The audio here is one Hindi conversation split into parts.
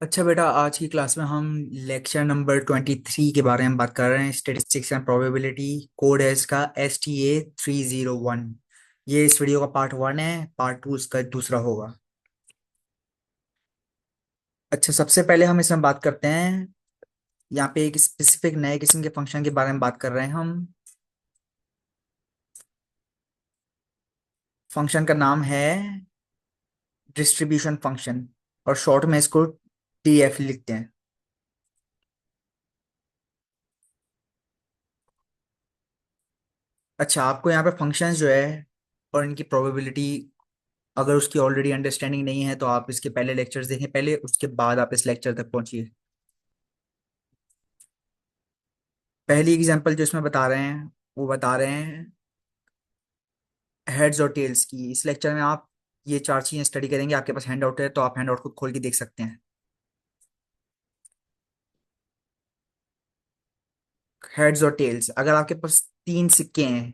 अच्छा बेटा, आज की क्लास में हम लेक्चर नंबर 23 के बारे में बात कर रहे हैं। Statistics and probability. कोड है इसका STA 301। ये इस वीडियो का पार्ट 1 है। पार्ट 2 इसका दूसरा होगा। अच्छा, सबसे पहले हम इसमें बात करते हैं। यहाँ पे एक स्पेसिफिक नए किस्म के फंक्शन के बारे में बात कर रहे हैं हम। फंक्शन का नाम है डिस्ट्रीब्यूशन फंक्शन, और शॉर्ट में इसको DF लिखते हैं। अच्छा, आपको यहाँ पे फंक्शंस जो है और इनकी प्रोबेबिलिटी, अगर उसकी ऑलरेडी अंडरस्टैंडिंग नहीं है तो आप इसके पहले लेक्चर्स देखें पहले, उसके बाद आप इस लेक्चर तक पहुंचिए। पहली एग्जांपल जो इसमें बता रहे हैं, वो बता रहे हैं हेड्स और टेल्स की। इस लेक्चर में आप ये चार चीजें स्टडी करेंगे। आपके पास हैंड आउट है तो आप हैंड आउट को खोल के देख सकते हैं। हेड्स और टेल्स, अगर आपके पास तीन सिक्के हैं,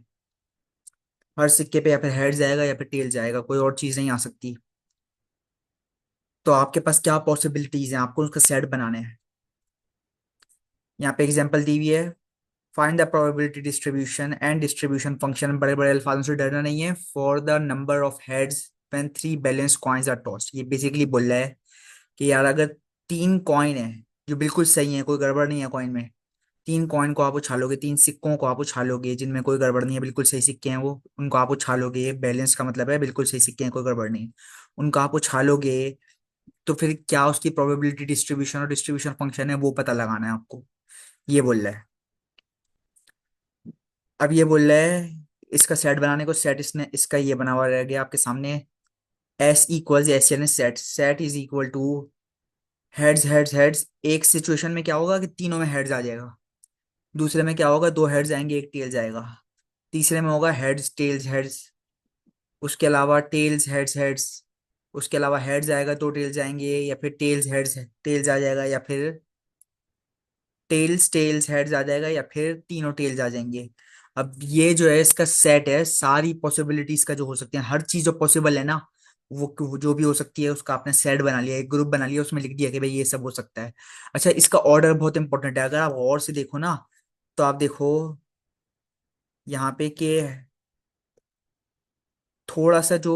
हर सिक्के पे या फिर हेड जाएगा या फिर टेल जाएगा, कोई और चीज नहीं आ सकती। तो आपके पास क्या पॉसिबिलिटीज हैं, आपको उसका सेट बनाने हैं। यहाँ पे एग्जांपल दी हुई है। Find the probability distribution and distribution function, बड़े बड़े अल्फाजों से डरना नहीं है, for the number of heads when three balance coins are tossed. ये बेसिकली बोल रहा है कि यार, अगर तीन कॉइन है जो बिल्कुल सही है, कोई गड़बड़ नहीं है कॉइन में, तीन कॉइन को आप उछालोगे, तीन सिक्कों को आप उछालोगे जिनमें कोई गड़बड़ नहीं है, बिल्कुल सही सिक्के हैं वो, उनको आप उछालोगे। बैलेंस का मतलब है बिल्कुल सही सिक्के हैं, कोई गड़बड़ नहीं है, उनको आप उछालोगे। तो फिर क्या उसकी प्रोबेबिलिटी डिस्ट्रीब्यूशन और डिस्ट्रीब्यूशन फंक्शन है वो पता लगाना है आपको। ये बोल रहा है। अब ये बोल रहा है इसका सेट बनाने को, सेट इसने इसका ये बना हुआ रह गया आपके सामने। एस इक्वल्स एस, यानी set, set is equal two heads heads heads. एक सिचुएशन में क्या होगा कि तीनों में हेड्स आ जाएगा। दूसरे में क्या होगा, दो हेड्स आएंगे एक टेल जाएगा। तीसरे में होगा हेड्स टेल्स हेड्स। उसके अलावा टेल्स हेड्स हेड्स। उसके अलावा हेड्स आएगा दो टेल्स आएंगे, या फिर टेल्स हेड्स टेल्स आ जाएगा, या फिर टेल्स टेल्स हेड्स आ जाएगा, या फिर तीनों टेल्स आ जाएंगे। अब ये जो है इसका सेट है, सारी पॉसिबिलिटीज का जो हो सकती है, हर चीज जो पॉसिबल है ना, वो जो भी हो सकती है उसका आपने सेट बना लिया, एक ग्रुप बना लिया, उसमें लिख दिया कि भाई ये सब हो सकता है। अच्छा, इसका ऑर्डर बहुत इंपॉर्टेंट है। अगर आप और से देखो ना, तो आप देखो यहाँ पे कि थोड़ा सा जो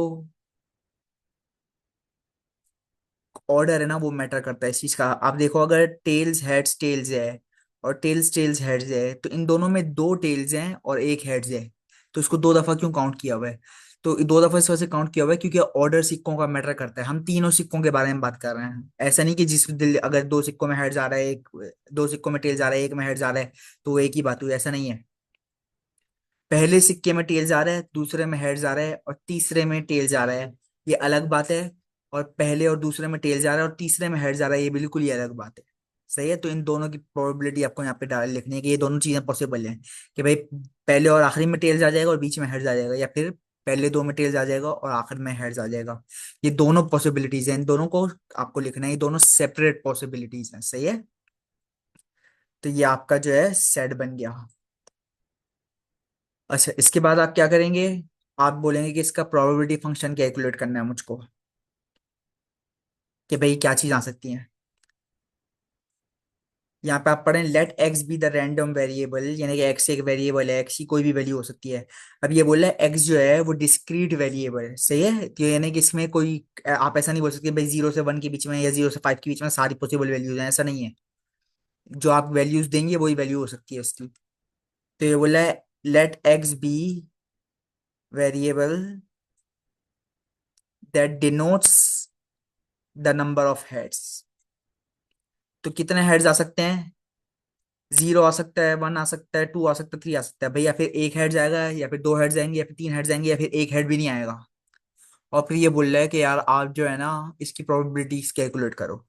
ऑर्डर है ना वो मैटर करता है इस चीज का। आप देखो, अगर टेल्स है और टेल्स हेड्स है, तो इन दोनों में दो टेल्स हैं और एक हेड्स है। तो इसको दो दफा क्यों काउंट किया हुआ है? तो दो दफा इस वजह से काउंट किया हुआ है क्योंकि ऑर्डर सिक्कों का मैटर करता है। हम तीनों सिक्कों के बारे में बात कर रहे हैं। ऐसा नहीं कि जिस दिल अगर दो सिक्कों में हेड्स आ रहा है, एक दो सिक्कों में टेल्स आ रहा है, एक में हेड्स आ रहा है, तो वो एक ही बात हुई, ऐसा नहीं है। पहले सिक्के में टेल्स आ रहा है, दूसरे में हेड्स आ रहा है, और तीसरे में टेल्स आ रहा है, ये अलग बात है। और पहले और दूसरे में टेल्स आ रहा है और तीसरे में हेड्स आ रहा है, ये बिल्कुल ही अलग बात है। सही है। तो इन दोनों की प्रोबेबिलिटी आपको यहाँ पे डाल लिखनी है कि ये दोनों चीजें पॉसिबल हैं, कि भाई पहले और आखिरी में टेल्स आ जाएगा और बीच में हेड्स आ जाएगा, या फिर पहले दो में टेल्स आ जाएगा और आखिर में हेड्स आ जाएगा। ये दोनों पॉसिबिलिटीज हैं, इन दोनों को आपको लिखना है। ये दोनों सेपरेट पॉसिबिलिटीज हैं। सही है। तो ये आपका जो है सेट बन गया। अच्छा, इसके बाद आप क्या करेंगे? आप बोलेंगे कि इसका प्रोबेबिलिटी फंक्शन कैलकुलेट करना है मुझको, कि भाई क्या चीज आ सकती है। यहाँ पे आप पढ़ें, let X be the random variable, यानी कि एक्स एक वेरिएबल है, एक्स की कोई भी वैल्यू हो सकती है। अब ये बोला है एक्स जो है वो डिस्क्रीट वेरिएबल है। सही है। तो यानी कि इसमें कोई, आप ऐसा नहीं बोल सकते भाई 0 से 1 के बीच में या 0 से 5 के बीच में सारी पॉसिबल वैल्यूज हैं, ऐसा नहीं है। जो आप वैल्यूज देंगे वही वैल्यू हो सकती है उसकी। तो ये बोला है let X be variable that denotes the number of heads. तो कितने हेड्स आ सकते हैं? 0 आ सकता है, 1 आ सकता है, 2 आ सकता है, 3 आ सकता है भाई। या फिर एक हेड जाएगा, या फिर दो हेड जाएंगे, या फिर तीन हेड जाएंगे, या फिर एक हेड भी नहीं आएगा। और फिर ये बोल रहा है कि यार आप जो है ना, इसकी प्रोबेबिलिटीज कैलकुलेट करो।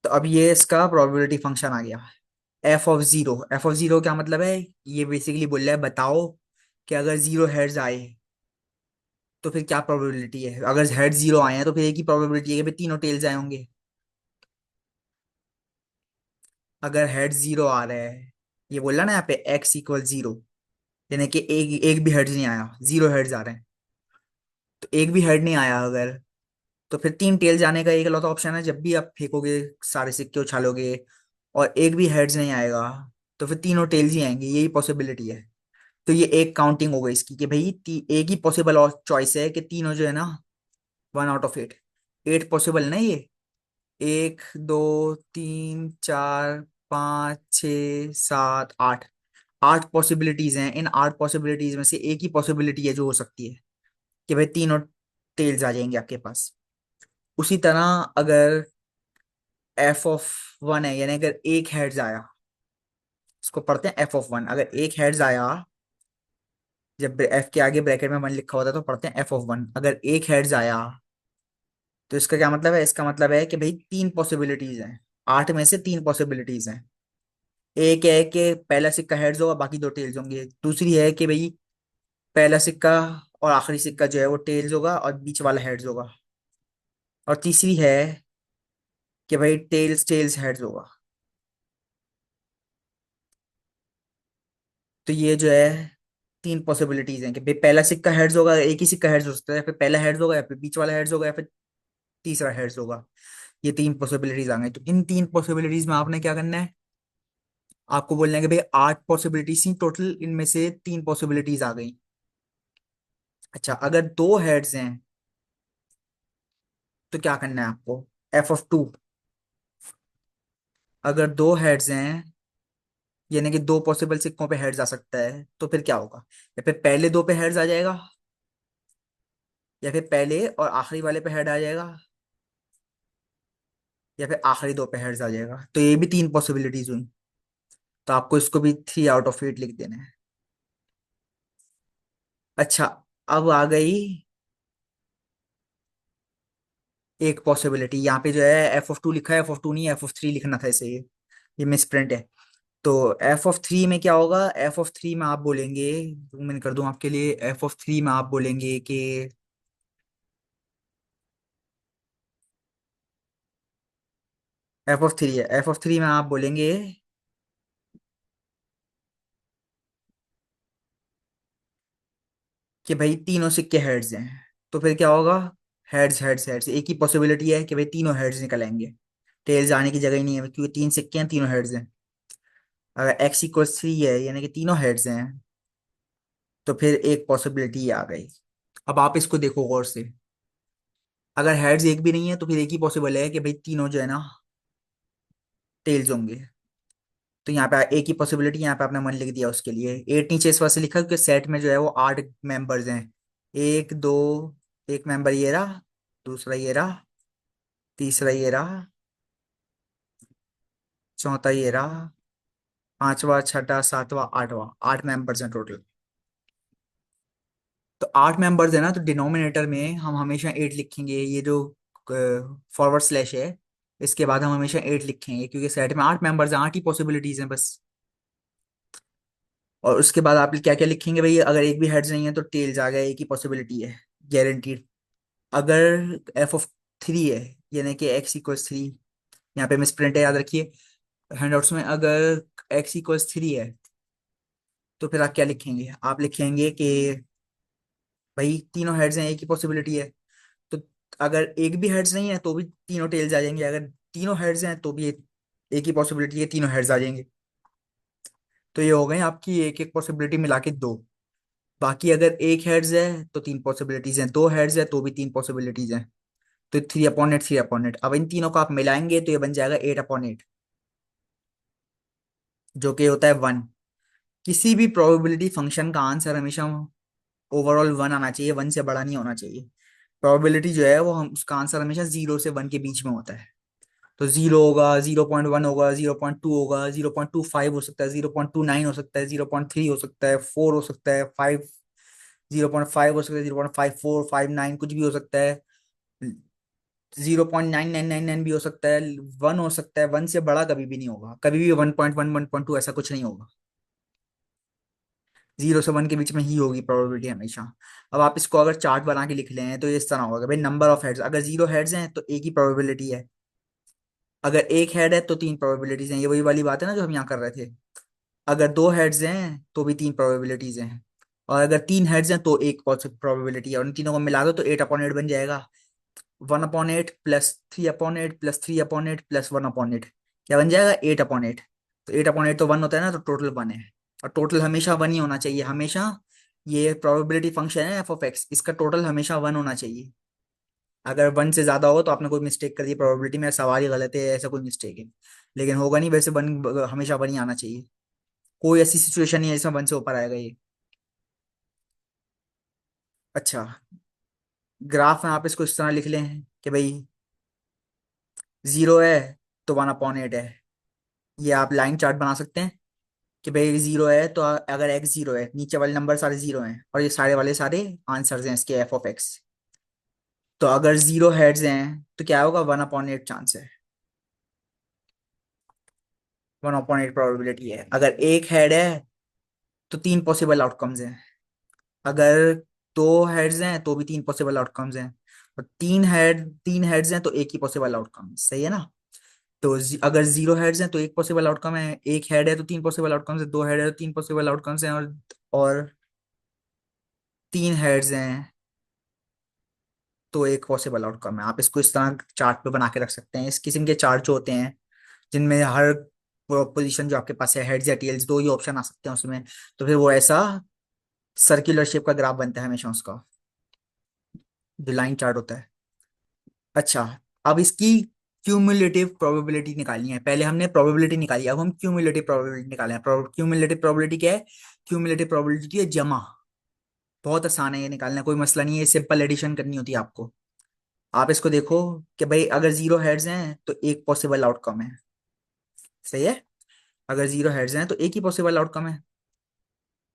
तो अब ये इसका प्रोबेबिलिटी फंक्शन आ गया। एफ ऑफ जीरो क्या मतलब है? ये बेसिकली बोल रहा है बताओ कि अगर 0 हेड्स आए तो फिर क्या प्रोबेबिलिटी है। अगर हेड 0 आए हैं तो फिर एक ही प्रोबेबिलिटी है कि भाई तीनों टेल्स आए होंगे। अगर हेड 0 आ रहा है, ये बोल रहा ना यहाँ पे x इक्वल 0, यानी कि एक एक भी हेड्स नहीं आया, 0 हेड्स आ रहे हैं, तो एक भी हेड नहीं आया अगर, तो फिर तीन टेल जाने का एक लौता ऑप्शन है, जब भी आप फेंकोगे सारे सिक्के उछालोगे और एक भी हेड्स नहीं आएगा, तो फिर तीनों टेल्स ही आएंगे, यही पॉसिबिलिटी है। तो ये एक काउंटिंग हो गई इसकी कि भाई एक ही पॉसिबल और चॉइस है कि तीनों जो है ना, 1 आउट ऑफ 8, 8 पॉसिबल ना ये, 1 2 3 4 5 6 7 8, 8 पॉसिबिलिटीज हैं। इन 8 पॉसिबिलिटीज में से एक ही पॉसिबिलिटी है जो हो सकती है कि भाई तीनों टेल्स आ जाएंगे आपके पास। उसी तरह अगर f(1) है, यानी अगर एक हेड्स आया, इसको पढ़ते हैं f(1), अगर एक हेड्स आया, जब f के आगे ब्रैकेट में 1 लिखा होता है तो पढ़ते हैं f(1), अगर एक हेड्स आया, तो इसका क्या मतलब है? इसका मतलब है कि भाई तीन पॉसिबिलिटीज हैं, 8 में से तीन पॉसिबिलिटीज हैं। एक है कि पहला सिक्का हेड्स होगा, बाकी दो टेल्स होंगे। दूसरी है कि भाई पहला सिक्का और आखिरी सिक्का जो है वो टेल्स होगा और बीच वाला हेड्स होगा। और तीसरी है कि भाई टेल्स टेल्स हेड्स होगा। तो ये जो है तीन पॉसिबिलिटीज हैं कि भाई पहला सिक्का हेड्स होगा, एक ही सिक्का हेड्स हो सकता है, या फिर पहला हेड्स होगा, या फिर बीच वाला हेड्स होगा, या फिर तीसरा हेड्स होगा। ये तीन पॉसिबिलिटीज आ गई। तो इन तीन पॉसिबिलिटीज में आपने क्या करना है? आपको बोलना है कि भाई 8 पॉसिबिलिटीज थी टोटल, इनमें से तीन पॉसिबिलिटीज आ गई। अच्छा, अगर दो हेड्स हैं तो क्या करना है आपको? f(2), अगर दो हेड्स हैं, यानी कि दो पॉसिबल सिक्कों पे हेड्स आ सकता है, तो फिर क्या होगा? या फिर पहले दो पे हेड्स आ जाएगा, या फिर पहले और आखिरी वाले पे हेड आ जाएगा, या फिर आखिरी दो पे हेड्स आ जाएगा। तो ये भी तीन पॉसिबिलिटीज हुई। तो आपको इसको भी 3 आउट ऑफ 8 लिख देना है। अच्छा, अब आ गई एक पॉसिबिलिटी। यहाँ पे जो है f(2) लिखा है, f(2) नहीं, f(3) लिखना था इसे, ये मिस प्रिंट है। तो f(3) में क्या होगा? f(3) में आप बोलेंगे, मैं कर दूं आपके लिए, f(3) में आप बोलेंगे कि f(3) है, f(3) में आप बोलेंगे कि भाई तीनों सिक्के हेड्स हैं। तो फिर क्या होगा? हेड्स हेड्स हेड्स, एक ही पॉसिबिलिटी है कि भाई तीनों हेड्स निकल आएंगे, टेल्स आने की जगह ही नहीं है, क्योंकि तीन सिक्के हैं, तीनों हेड्स हैं। अगर x=3 है, यानी कि तीनों हेड्स हैं, तो फिर एक पॉसिबिलिटी आ गई। अब आप इसको देखो गौर से, अगर हेड्स एक भी नहीं है तो फिर एक ही पॉसिबल है कि भाई तीनों जो है ना, टेल्स होंगे। तो यहाँ पे एक ही पॉसिबिलिटी, यहाँ पे आपने मन लिख दिया उसके लिए। 8 नीचे इस वजह से लिखा क्योंकि सेट में जो है वो 8 मेंबर्स हैं। एक दो, एक मेंबर ये रहा, दूसरा ये रहा, तीसरा ये रहा, चौथा ये रहा, पांचवा छठा सातवां आठवां, 8 मेंबर्स हैं टोटल। तो 8 मेंबर्स है ना, तो डिनोमिनेटर में हम हमेशा 8 लिखेंगे। ये जो फॉरवर्ड स्लैश है, इसके बाद हम हमेशा 8 लिखेंगे, क्योंकि सेट में 8 मेंबर्स हैं, 8 ही पॉसिबिलिटीज हैं बस। और उसके बाद आप क्या क्या लिखेंगे भाई? अगर एक भी हेड्स नहीं है तो टेल्स आ गया, एक ही पॉसिबिलिटी है, गारंटीड। अगर f(3) है, यानी कि x=3, यहाँ पे मिस प्रिंट है, याद रखिए हैंडआउट्स में। अगर x=3 है, तो फिर आप क्या लिखेंगे? आप लिखेंगे कि भाई तीनों हेड्स हैं, एक ही पॉसिबिलिटी है। तो अगर एक भी हेड्स नहीं है तो भी तीनों टेल्स आ जाएंगे, अगर तीनों हेड्स हैं तो भी एक ही पॉसिबिलिटी है, तीनों हेड्स आ जाएंगे। तो ये हो गए आपकी एक एक पॉसिबिलिटी मिला के दो। बाकी अगर एक हेड्स है तो तीन पॉसिबिलिटीज हैं, दो हेड्स है तो भी तीन पॉसिबिलिटीज हैं। तो 3/8, 3/8। अब इन तीनों को आप मिलाएंगे तो ये बन जाएगा 8/8, जो कि होता है 1। किसी भी प्रोबेबिलिटी फंक्शन का आंसर हमेशा ओवरऑल 1 आना चाहिए, 1 से बड़ा नहीं होना चाहिए। प्रोबेबिलिटी जो है वो हम उसका आंसर हमेशा 0 से 1 के बीच में होता है। तो 0 होगा, 0.1 होगा, 0.2 होगा, 0.25 हो सकता है, 0.29 हो सकता है, 0.3 हो सकता है, 4 हो सकता है, 0.5 हो सकता है, 0.54, 59 कुछ भी हो सकता है, 0.9999 भी हो सकता है, 1 हो सकता है। 1 से बड़ा कभी भी नहीं होगा, कभी भी 1.1, 1.2 ऐसा कुछ नहीं होगा। 0 से 1 के बीच में ही होगी प्रोबेबिलिटी हमेशा। अब आप इसको अगर चार्ट बना के लिख लें तो ये इस तरह होगा भाई, नंबर ऑफ हेड्स, अगर 0 हेड्स हैं तो एक ही प्रोबेबिलिटी है, अगर एक हेड है तो तीन प्रोबेबिलिटीज हैं। ये वही वाली बात है ना जो हम यहाँ कर रहे थे। अगर दो हेड्स हैं तो भी तीन प्रोबेबिलिटीज हैं, और अगर तीन हेड्स हैं तो एक प्रोबेबिलिटी है, और इन तीनों को मिला दो तो 8/8 बन जाएगा। 1/8 प्लस 3/8 प्लस 3/8 प्लस 1/8 क्या बन जाएगा? 8/8। तो 8/8 तो 1 होता है ना, तो टोटल 1 है। और टोटल हमेशा 1 ही होना चाहिए, हमेशा। ये प्रोबेबिलिटी फंक्शन है f(x), इसका टोटल हमेशा 1 होना चाहिए। अगर 1 से ज्यादा होगा तो आपने कोई मिस्टेक कर दी, प्रोबेबिलिटी में सवाल ही गलत है, ऐसा कोई मिस्टेक है। लेकिन होगा नहीं वैसे, 1 हमेशा 1 ही आना चाहिए। कोई ऐसी सिचुएशन नहीं है जिसमें 1 से ऊपर आएगा ये। अच्छा, ग्राफ में आप इसको इस तरह लिख लें कि भाई 0 है तो 1/8 है। ये आप लाइन चार्ट बना सकते हैं कि भाई 0 है तो अगर x 0 है, नीचे वाले नंबर सारे 0 हैं, और ये सारे वाले सारे आंसर्स हैं इसके f(x). तो अगर 0 हेड्स हैं तो क्या होगा? 1/8 चांस है, 1/8 प्रोबेबिलिटी है। अगर एक हेड है तो तीन पॉसिबल आउटकम्स हैं। अगर दो हेड्स हैं तो भी तीन पॉसिबल आउटकम्स हैं। और तीन हेड्स हैं तो एक ही पॉसिबल आउटकम, सही है ना? तो अगर 0 हेड्स हैं तो एक पॉसिबल आउटकम है, एक हेड है तो तीन पॉसिबल आउटकम्स है, दो हेड है तो तीन पॉसिबल आउटकम्स हैं, और तीन हेड्स हैं तो एक पॉसिबल आउटकम है। आप इसको इस तरह चार्ट पे बना के रख सकते हैं। इस किस्म के चार्ट जो होते हैं जिनमें हर पोजीशन जो आपके पास है, हेड्स या टेल्स, दो ही ऑप्शन आ सकते हैं उसमें, तो फिर वो ऐसा सर्कुलर शेप का ग्राफ बनता है हमेशा उसका, जो लाइन चार्ट होता है। अच्छा, अब इसकी क्यूमुलेटिव प्रोबेबिलिटी निकालनी है। पहले हमने प्रोबेबिलिटी निकाली, अब हम क्यूमुलेटिव प्रोबेबिलिटी निकालें। क्यूमुलेटिव प्रोबेबिलिटी क्या है? क्यूमुलेटिव प्रोबेबिलिटी है जमा। बहुत आसान है ये निकालना, कोई मसला नहीं है, सिंपल एडिशन करनी होती है आपको। आप इसको देखो कि भाई अगर 0 हेड्स हैं तो एक पॉसिबल आउटकम है, सही है? अगर 0 हेड्स हैं तो एक ही पॉसिबल आउटकम है।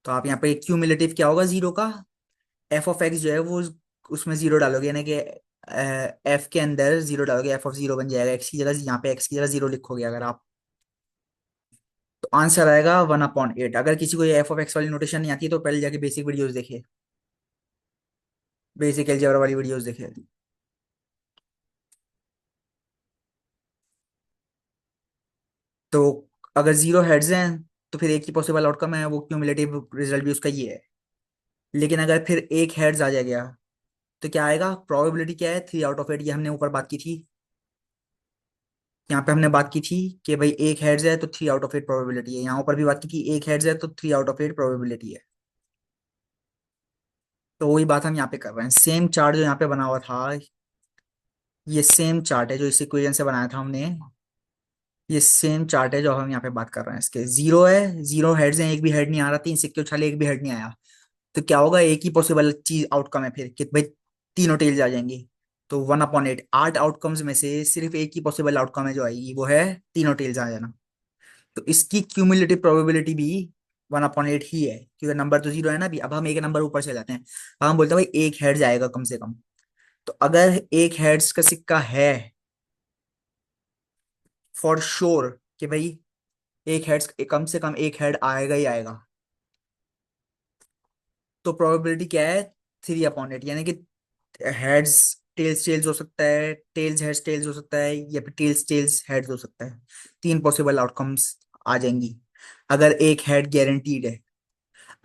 तो आप यहाँ पे क्यूमुलेटिव क्या होगा 0 का? f(x) जो है वो उसमें 0 डालोगे, यानी कि f के अंदर 0 डालोगे, f(0) बन जाएगा। x की जगह, यहाँ पे x की जगह 0 लिखोगे अगर आप, तो आंसर आएगा 1/8। अगर किसी को ये f(x) वाली नोटेशन नहीं आती तो पहले जाके बेसिक वीडियोस देखे, बेसिक अलजेब्रा वाली वीडियोस देखे। तो अगर 0 हेड्स हैं तो फिर एक ही पॉसिबल आउटकम है, वो क्यूमुलेटिव रिजल्ट भी उसका ये है। लेकिन अगर फिर एक हेड्स आ जाएगा तो क्या आएगा? प्रोबेबिलिटी क्या है? 3/8। ये हमने ऊपर बात की थी, यहाँ पे हमने बात की थी कि भाई एक हेड्स है तो 3/8 प्रोबेबिलिटी है। यहाँ ऊपर भी बात की कि एक हेड्स है तो 3/8 प्रोबेबिलिटी है। तो वही बात हम यहाँ पे कर रहे हैं, सेम चार्ट जो यहाँ पे बना हुआ था, ये सेम चार्ट है जो इस इक्वेशन से बनाया था हमने। ये सेम चार्ट है जो हम यहाँ पे बात कर रहे हैं इसके। 0 है, 0 हेड्स हैं, एक भी हेड नहीं आ रहा, तीन सिक्के उछाले एक भी हेड नहीं आया। तो क्या होगा? एक ही पॉसिबल चीज आउटकम है फिर कि भाई तीनों टेल्स आ जाएंगी। तो 1/8, 8 आउटकम्स में से सिर्फ एक ही पॉसिबल आउटकम है जो आएगी, वो है तीनों टेल्स आ जाना। तो इसकी क्यूमुलेटिव प्रोबेबिलिटी भी 1/8 ही है, क्योंकि नंबर तो 0 है ना अभी। अब हम एक नंबर ऊपर से जाते हैं, अब हम बोलते हैं भाई एक हेड जाएगा कम से कम। तो अगर एक हेड्स का सिक्का है, फॉर श्योर कि भाई एक हेड्स, कम से कम एक हेड आएगा ही आएगा, तो प्रोबेबिलिटी क्या है? 3/8, यानी कि हेड्स टेल्स टेल्स हो सकता है, टेल्स हेड्स टेल्स हो सकता है, या फिर टेल्स टेल्स हेड्स हो सकता है। तीन पॉसिबल आउटकम्स आ जाएंगी अगर एक हेड गारंटीड है।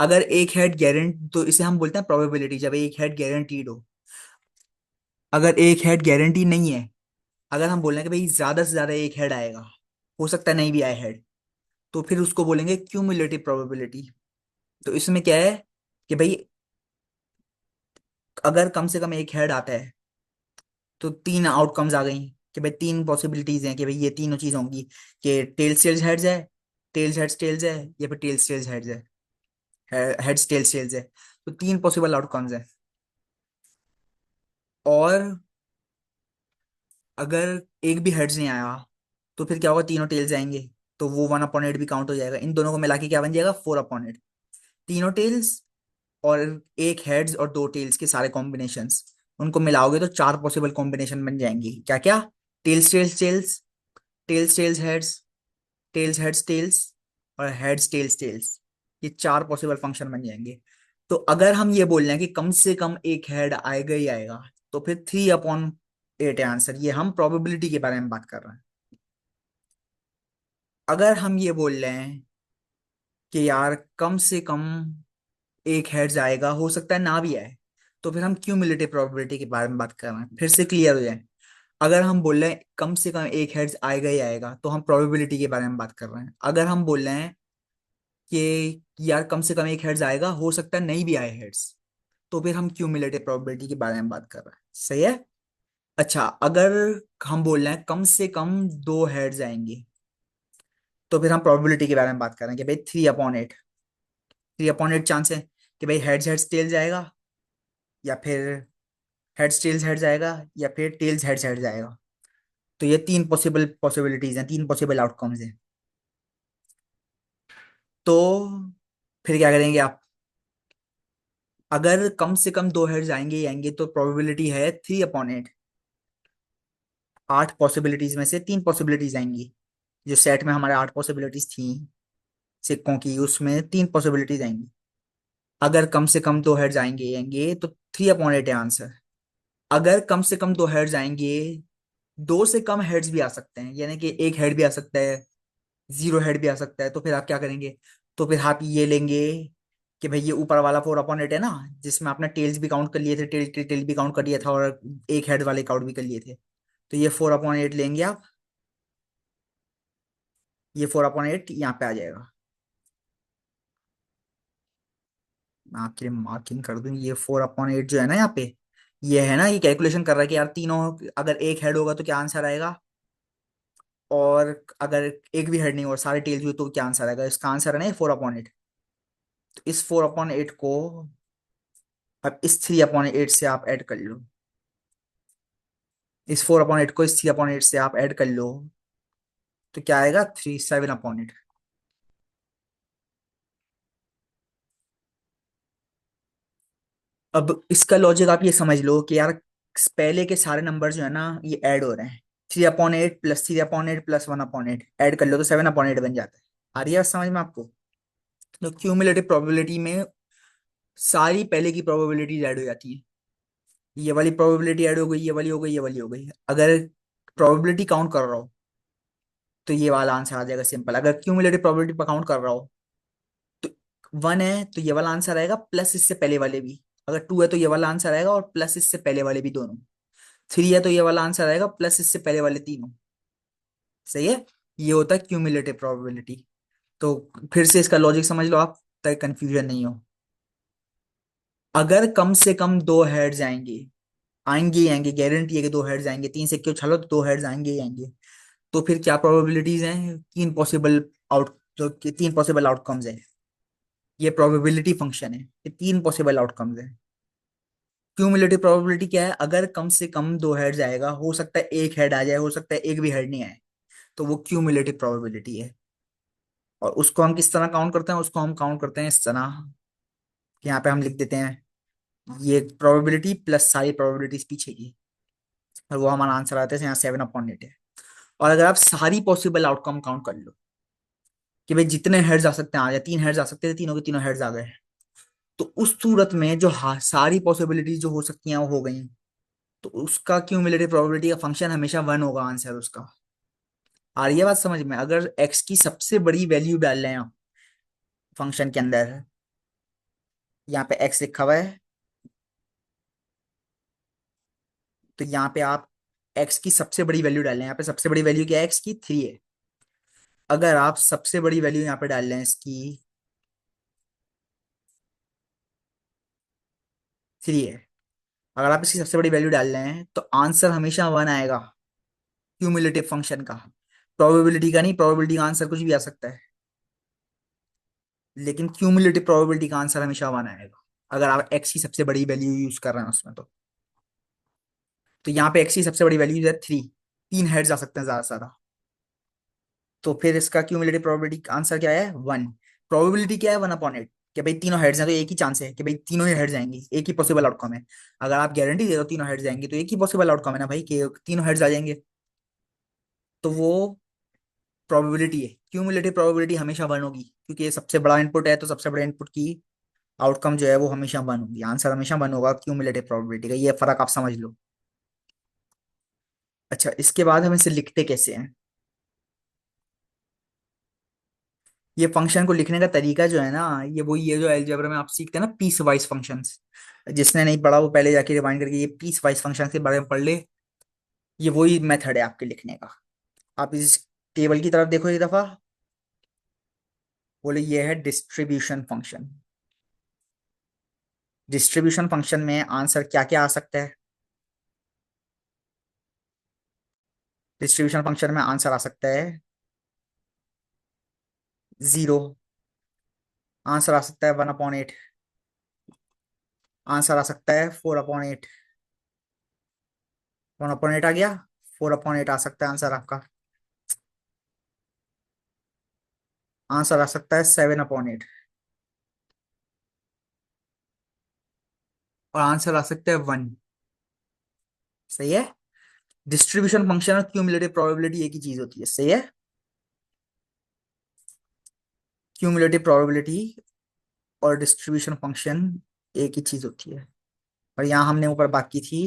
अगर एक हेड गारंट, तो इसे हम बोलते हैं प्रोबेबिलिटी, जब एक हेड गारंटीड हो। अगर एक हेड गारंटी नहीं है, अगर हम बोल रहे हैं कि भाई ज्यादा से ज्यादा एक हेड आएगा, हो सकता है नहीं भी आए हेड, तो फिर उसको बोलेंगे क्यूमुलेटिव प्रोबेबिलिटी। तो इसमें क्या है कि भाई अगर कम से कम एक हेड आता है तो तीन आउटकम्स आ गई, कि भाई तीन पॉसिबिलिटीज हैं कि भाई ये तीनों चीज होंगी, कि टेल्स टेल्स हेड्स है, टेल्स हेड्स टेल्स है, या फिर टेल्स टेल्स हेड्स है, हेड्स टेल्स टेल्स है। तो तीन पॉसिबल आउटकम्स हैं। और अगर एक भी हेड्स नहीं आया तो फिर क्या होगा? तीनों टेल्स आएंगे, तो वो 1/8 भी काउंट हो जाएगा। इन दोनों को मिला के क्या बन जाएगा? 4/8। तीनों टेल्स और एक हेड्स और दो टेल्स के सारे कॉम्बिनेशंस, उनको मिलाओगे तो चार पॉसिबल कॉम्बिनेशन बन जाएंगी। क्या क्या? Tails tails tails, tails tails heads, tails heads tails, और हेड्स टेल्स टेल्स। ये चार पॉसिबल फंक्शन बन जाएंगे। तो अगर हम ये बोल रहे हैं कि कम से कम एक हेड आएगा ही आएगा, तो फिर 3/8 है आंसर। ये हम प्रोबेबिलिटी के बारे में बात कर रहे हैं। अगर हम ये बोल रहे हैं कि यार कम से कम एक हेड्स आएगा, हो सकता है ना भी आए। तो फिर हम क्यूमुलेटिव प्रोबेबिलिटी के बारे में बात कर रहे हैं, फिर से क्लियर हो जाए। अगर हम बोल रहे हैं कम से कम एक हेड्स आएगा ही आएगा, तो हम प्रोबेबिलिटी के बारे में बात कर रहे हैं। अगर हम बोल रहे हैं कि यार कम से कम एक हेड्स आएगा, हो सकता है नहीं भी आए हेड्स, तो फिर हम क्यूमुलेटिव प्रोबेबिलिटी के बारे में बात कर रहे हैं। सही है। अच्छा, अगर हम बोल रहे हैं कम से कम दो हेड्स आएंगे, तो फिर हम प्रोबेबिलिटी के बारे में बात कर रहे हैं कि भाई 3/8, 3/8 चांस है कि भाई हेड्स हेड्स टेल्स आएगा, या फिर हेड्स टेल्स हेड्स आएगा, या फिर टेल्स हेड्स हेड्स आएगा। तो ये तीन पॉसिबल पॉसिबिलिटीज हैं, तीन पॉसिबल आउटकम्स हैं। तो फिर क्या करेंगे आप? अगर कम से कम दो हेड्स आएंगे ही आएंगे, तो प्रोबेबिलिटी है 3/8। 8 पॉसिबिलिटीज में से तीन पॉसिबिलिटीज आएंगी। जो सेट में हमारे 8 पॉसिबिलिटीज थी सिक्कों की, उसमें तीन पॉसिबिलिटीज आएंगी। अगर कम से कम दो हेड्स आएंगे ही आएंगे, तो 3/8 है आंसर। अगर कम से कम दो हेड्स आएंगे, दो से कम हेड्स भी आ सकते हैं, यानी कि एक हेड भी आ सकता है, जीरो हेड भी आ सकता है, तो फिर आप क्या करेंगे? तो फिर आप ये लेंगे कि भाई ये ऊपर वाला 4/8 है ना, जिसमें आपने टेल्स भी काउंट कर लिए थे, टेल भी काउंट कर लिया था, और एक हेड वाले काउंट भी कर लिए थे। तो ये 4/8 लेंगे आप। ये 4/8 यहाँ पे आ जाएगा। मैं आपके लिए मार्किंग कर दूं, ये 4/8 जो है ना यहाँ पे, ये है ना, ये कैलकुलेशन कर रहा है कि यार तीनों, अगर एक हेड होगा तो क्या आंसर आएगा, और अगर एक भी हेड नहीं और सारे टेल्स हुए तो क्या आंसर आएगा। इसका आंसर है ना ये 4/8। तो इस 4/8 को अब इस 3/8 से आप ऐड कर लो। इस 4/8 को इस 3/8 से आप ऐड कर लो, तो क्या आएगा? 7/8। अब इसका लॉजिक आप ये समझ लो कि यार पहले के सारे नंबर जो है ना, ये ऐड हो रहे हैं। 3/8 प्लस 3/8 प्लस 1/8 ऐड कर लो तो 7/8 बन जाता है। आ रही है बात समझ में आपको? तो क्यूमुलेटिव प्रोबेबिलिटी में सारी पहले की प्रोबेबिलिटीज ऐड हो जाती है। ये वाली प्रोबेबिलिटी ऐड हो गई, ये वाली हो गई, ये वाली हो गई। अगर प्रोबेबिलिटी काउंट कर रहा हो, तो ये वाला आंसर आ जाएगा सिंपल। अगर क्यूमुलेटिव प्रोबेबिलिटी पर काउंट कर रहा हो, तो 1 है तो ये वाला आंसर आएगा, प्लस इससे पहले वाले भी। अगर 2 है तो ये वाला आंसर आएगा, और प्लस इससे पहले वाले भी दोनों। 3 है तो ये वाला आंसर आएगा, प्लस इससे पहले वाले तीनों। सही है। ये होता है क्यूमुलेटिव प्रोबेबिलिटी। तो फिर से इसका लॉजिक समझ लो आप, ताकि कंफ्यूजन नहीं हो। अगर कम से कम दो हेड्स आएंगे, आएंगे ही आएंगे, गारंटी है कि दो हेड्स आएंगे, तीन से क्यों छलो तो दो हेड्स आएंगे ही आएंगे। तो फिर क्या प्रोबेबिलिटीज हैं? तीन पॉसिबल आउट, जो कि तीन पॉसिबल आउटकम्स है। ये प्रोबेबिलिटी फंक्शन है, ये तीन पॉसिबल आउटकम्स है। क्यूमुलेटिव प्रोबेबिलिटी क्या है? अगर कम से कम दो हेड्स आएगा, हो सकता है एक हेड आ जाए, हो सकता है एक भी हेड नहीं आए, तो वो क्यूमुलेटिव प्रोबेबिलिटी है। और उसको हम किस तरह काउंट करते हैं? उसको हम काउंट करते हैं इस तरह कि यहाँ पे हम लिख देते हैं ये प्रोबेबिलिटी प्लस सारी प्रोबेबिलिटीज पीछे की, और वो हमारा आंसर आता है यहाँ 7/8 है। और अगर आप सारी पॉसिबल आउटकम काउंट कर लो कि भाई जितने हेड्स आ सकते हैं आ जाए, तीन हेड्स आ सकते थे, तीनों के तीनों हेड्स आ गए, तो उस सूरत में जो सारी पॉसिबिलिटीज जो हो सकती हैं वो हो गई, तो उसका क्यूमुलेटिव प्रोबेबिलिटी का फंक्शन हमेशा 1 होगा आंसर उसका। आ रही है बात समझ में? अगर एक्स की सबसे बड़ी वैल्यू डाल रहे हैं आप फंक्शन के अंदर, यहाँ पे एक्स लिखा हुआ है, तो यहाँ पे आप एक्स की सबसे बड़ी वैल्यू डाल रहे हैं। यहाँ पे सबसे बड़ी वैल्यू क्या है? एक्स की 3 है। अगर आप सबसे बड़ी वैल्यू यहाँ पे डाल रहे हैं इसकी 3 है, अगर आप इसकी सबसे बड़ी वैल्यू डाल रहे हैं, तो आंसर हमेशा 1 आएगा क्यूमुलेटिव फंक्शन का। प्रोबेबिलिटी का नहीं, प्रोबेबिलिटी का आंसर कुछ भी आ सकता है, लेकिन क्यूमुलेटिव प्रोबेबिलिटी का आंसर हमेशा 1 आएगा, अगर आप एक्स की सबसे बड़ी वैल्यू यूज कर रहे हैं उसमें। तो यहाँ पे एक्स की सबसे बड़ी वैल्यू है 3, तीन हेड्स आ सकते हैं ज्यादा से ज्यादा। तो फिर इसका क्यूमुलेटिव प्रोबेबिलिटी आंसर क्या है? 1। प्रोबेबिलिटी क्या है? 1/8। कि भाई तीनों हेड्स हैं तो एक ही चांस है कि भाई तीनों ही हेड्स आएंगे, एक ही पॉसिबल आउटकम है। अगर आप गारंटी दे दो तीनों हेड्स आएंगे, तो एक ही पॉसिबल आउटकम है ना भाई, कि तीनों हेड्स आ जाएंगे। तो वो प्रोबेबिलिटी है। क्यूमुलेटिव प्रोबेबिलिटी हमेशा 1 होगी, क्योंकि ये सबसे बड़ा इनपुट है, तो सबसे बड़े इनपुट की आउटकम जो है वो हमेशा 1 होगी, आंसर हमेशा 1 होगा क्यूमुलेटिव प्रोबेबिलिटी का। ये फर्क आप समझ लो। अच्छा, इसके बाद हम इसे लिखते कैसे हैं? ये फंक्शन को लिखने का तरीका जो है ना, ये जो अलजेब्रा में आप सीखते हैं ना पीस वाइज फंक्शंस, जिसने नहीं पढ़ा वो पहले जाके रिवाइंड करके ये पीस वाइज फंक्शन के बारे में पढ़ ले। ये वही मेथड है आपके लिखने का। आप इस टेबल की तरफ देखो एक दफा। बोले ये है डिस्ट्रीब्यूशन फंक्शन। डिस्ट्रीब्यूशन फंक्शन में आंसर क्या क्या आ सकता है? डिस्ट्रीब्यूशन फंक्शन में आंसर आ सकता है 0, आंसर आ सकता है 1/8, आंसर आ सकता है 4/8। 1/8 आ गया, 4/8 आ सकता है आंसर आपका। आंसर आ सकता है 7/8, और आंसर आ सकता है 1। सही है। डिस्ट्रीब्यूशन फंक्शन और क्यूमुलेटिव प्रोबेबिलिटी एक ही चीज होती है। सही है। क्यूमुलेटिव प्रोबेबिलिटी और डिस्ट्रीब्यूशन फंक्शन एक ही चीज होती है। और यहाँ हमने ऊपर बात की थी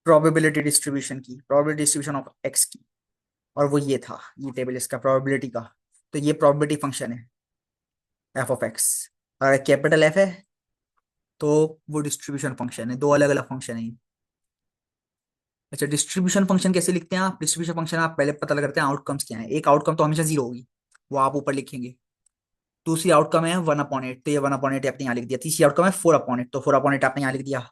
प्रोबेबिलिटी डिस्ट्रीब्यूशन की, प्रोबेबिलिटी डिस्ट्रीब्यूशन ऑफ एक्स की। और वो ये था, ये टेबल इसका प्रोबेबिलिटी का। तो ये प्रोबेबिलिटी फंक्शन है एफ ऑफ एक्स। अगर कैपिटल एफ है तो वो डिस्ट्रीब्यूशन फंक्शन है। दो अलग अलग फंक्शन है ये। अच्छा, डिस्ट्रीब्यूशन फंक्शन कैसे लिखते हैं आप? डिस्ट्रीब्यूशन फंक्शन आप पहले पता करते हैं आउटकम्स क्या है। एक आउटकम तो हमेशा 0 होगी, वो आप ऊपर लिखेंगे। दूसरी आउटकम है 1/8, तो ये 1/8 आपने यहाँ लिख दिया। तीसरी आउटकम है 4/8, तो 4/8 आपने यहाँ लिख दिया।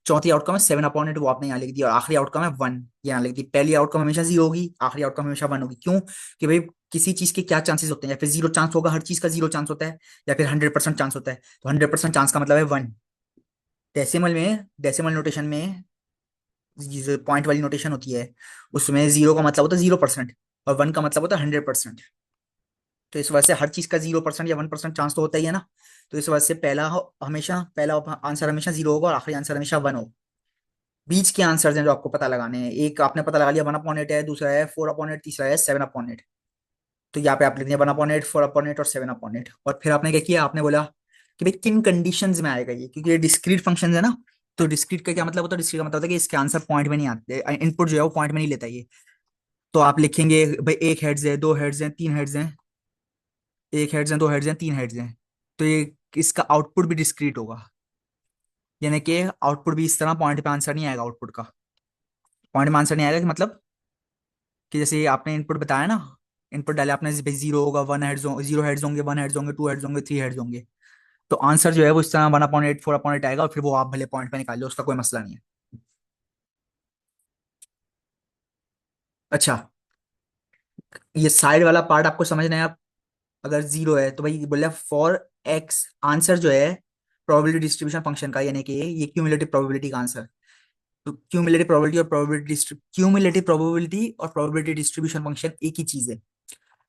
चौथी आउटकम है 7/8, वो आपने यहाँ लिख दिया। और आखिरी आउटकम है 1, यहाँ लिख दी। पहली आउटकम हमेशा 0 होगी, आखिरी आउटकम हमेशा 1 होगी। क्यों? कि भाई किसी चीज के क्या चांसेस होते हैं? या फिर 0 चांस होगा, हर चीज का 0 चांस होता है, या फिर 100% चांस होता है। तो 100% चांस का मतलब है 1। डेसिमल नोटेशन में जो पॉइंट वाली नोटेशन होती है, उसमें 0 का मतलब होता है 0%, और 1 का मतलब होता है 100%। तो इस वजह से हर चीज का 0% या 1% चांस तो होता ही है ना। तो इस वजह से पहला आंसर हमेशा 0 होगा और आखिरी आंसर हमेशा 1 होगा। बीच के आंसर हैं जो आपको पता लगाने हैं। एक आपने पता लगा लिया 1/8 है, दूसरा है 4/8, तीसरा है 7/8। तो यहाँ पे आप लिख दिया 1/8, 4/8 और 7/8। और फिर आपने क्या किया? आपने बोला कि भाई किन कंडीशंस में आएगा ये, क्योंकि ये डिस्क्रीट फंक्शन है ना। तो डिस्क्रीट का क्या मतलब होता है? डिस्क्रीट का मतलब होता है कि इसके आंसर पॉइंट में नहीं आते, इनपुट जो है वो पॉइंट में नहीं लेता ये। तो आप लिखेंगे भाई एक हेड्स है, दो हेड्स हैं, तीन हेड्स हैं, एक हेड्स हैं, दो हेड्स हैं, तीन हेड्स हैं। तो ये इसका आउटपुट भी डिस्क्रीट होगा, यानी कि आउटपुट भी इस तरह पॉइंट पे आंसर नहीं आएगा। आउटपुट का पॉइंट में आंसर नहीं आएगा कि मतलब कि जैसे आपने इनपुट बताया ना, इनपुट डाले आपने, 0 होगा, 1 हेड्स, 0 हेड्स होंगे, 1 हेड्स होंगे, 2 हेड्स होंगे, 3 हेड्स होंगे। तो आंसर जो है वो इस तरह 1/8, 4/8 आएगा, और फिर वो आप भले पॉइंट पे निकाल लो, उसका कोई मसला नहीं है। अच्छा, ये साइड वाला पार्ट आपको समझना है। आप अगर 0 है तो भाई बोले फॉर एक्स, आंसर जो है प्रोबेबिलिटी डिस्ट्रीब्यूशन फंक्शन का, यानी कि ये क्यूमुलेटिव प्रोबेबिलिटी का आंसर। तो क्यूमुलेटिव प्रोबेबिलिटी और प्रोबेबिलिटी डिस्ट्रीब्यूशन फंक्शन एक ही चीज है।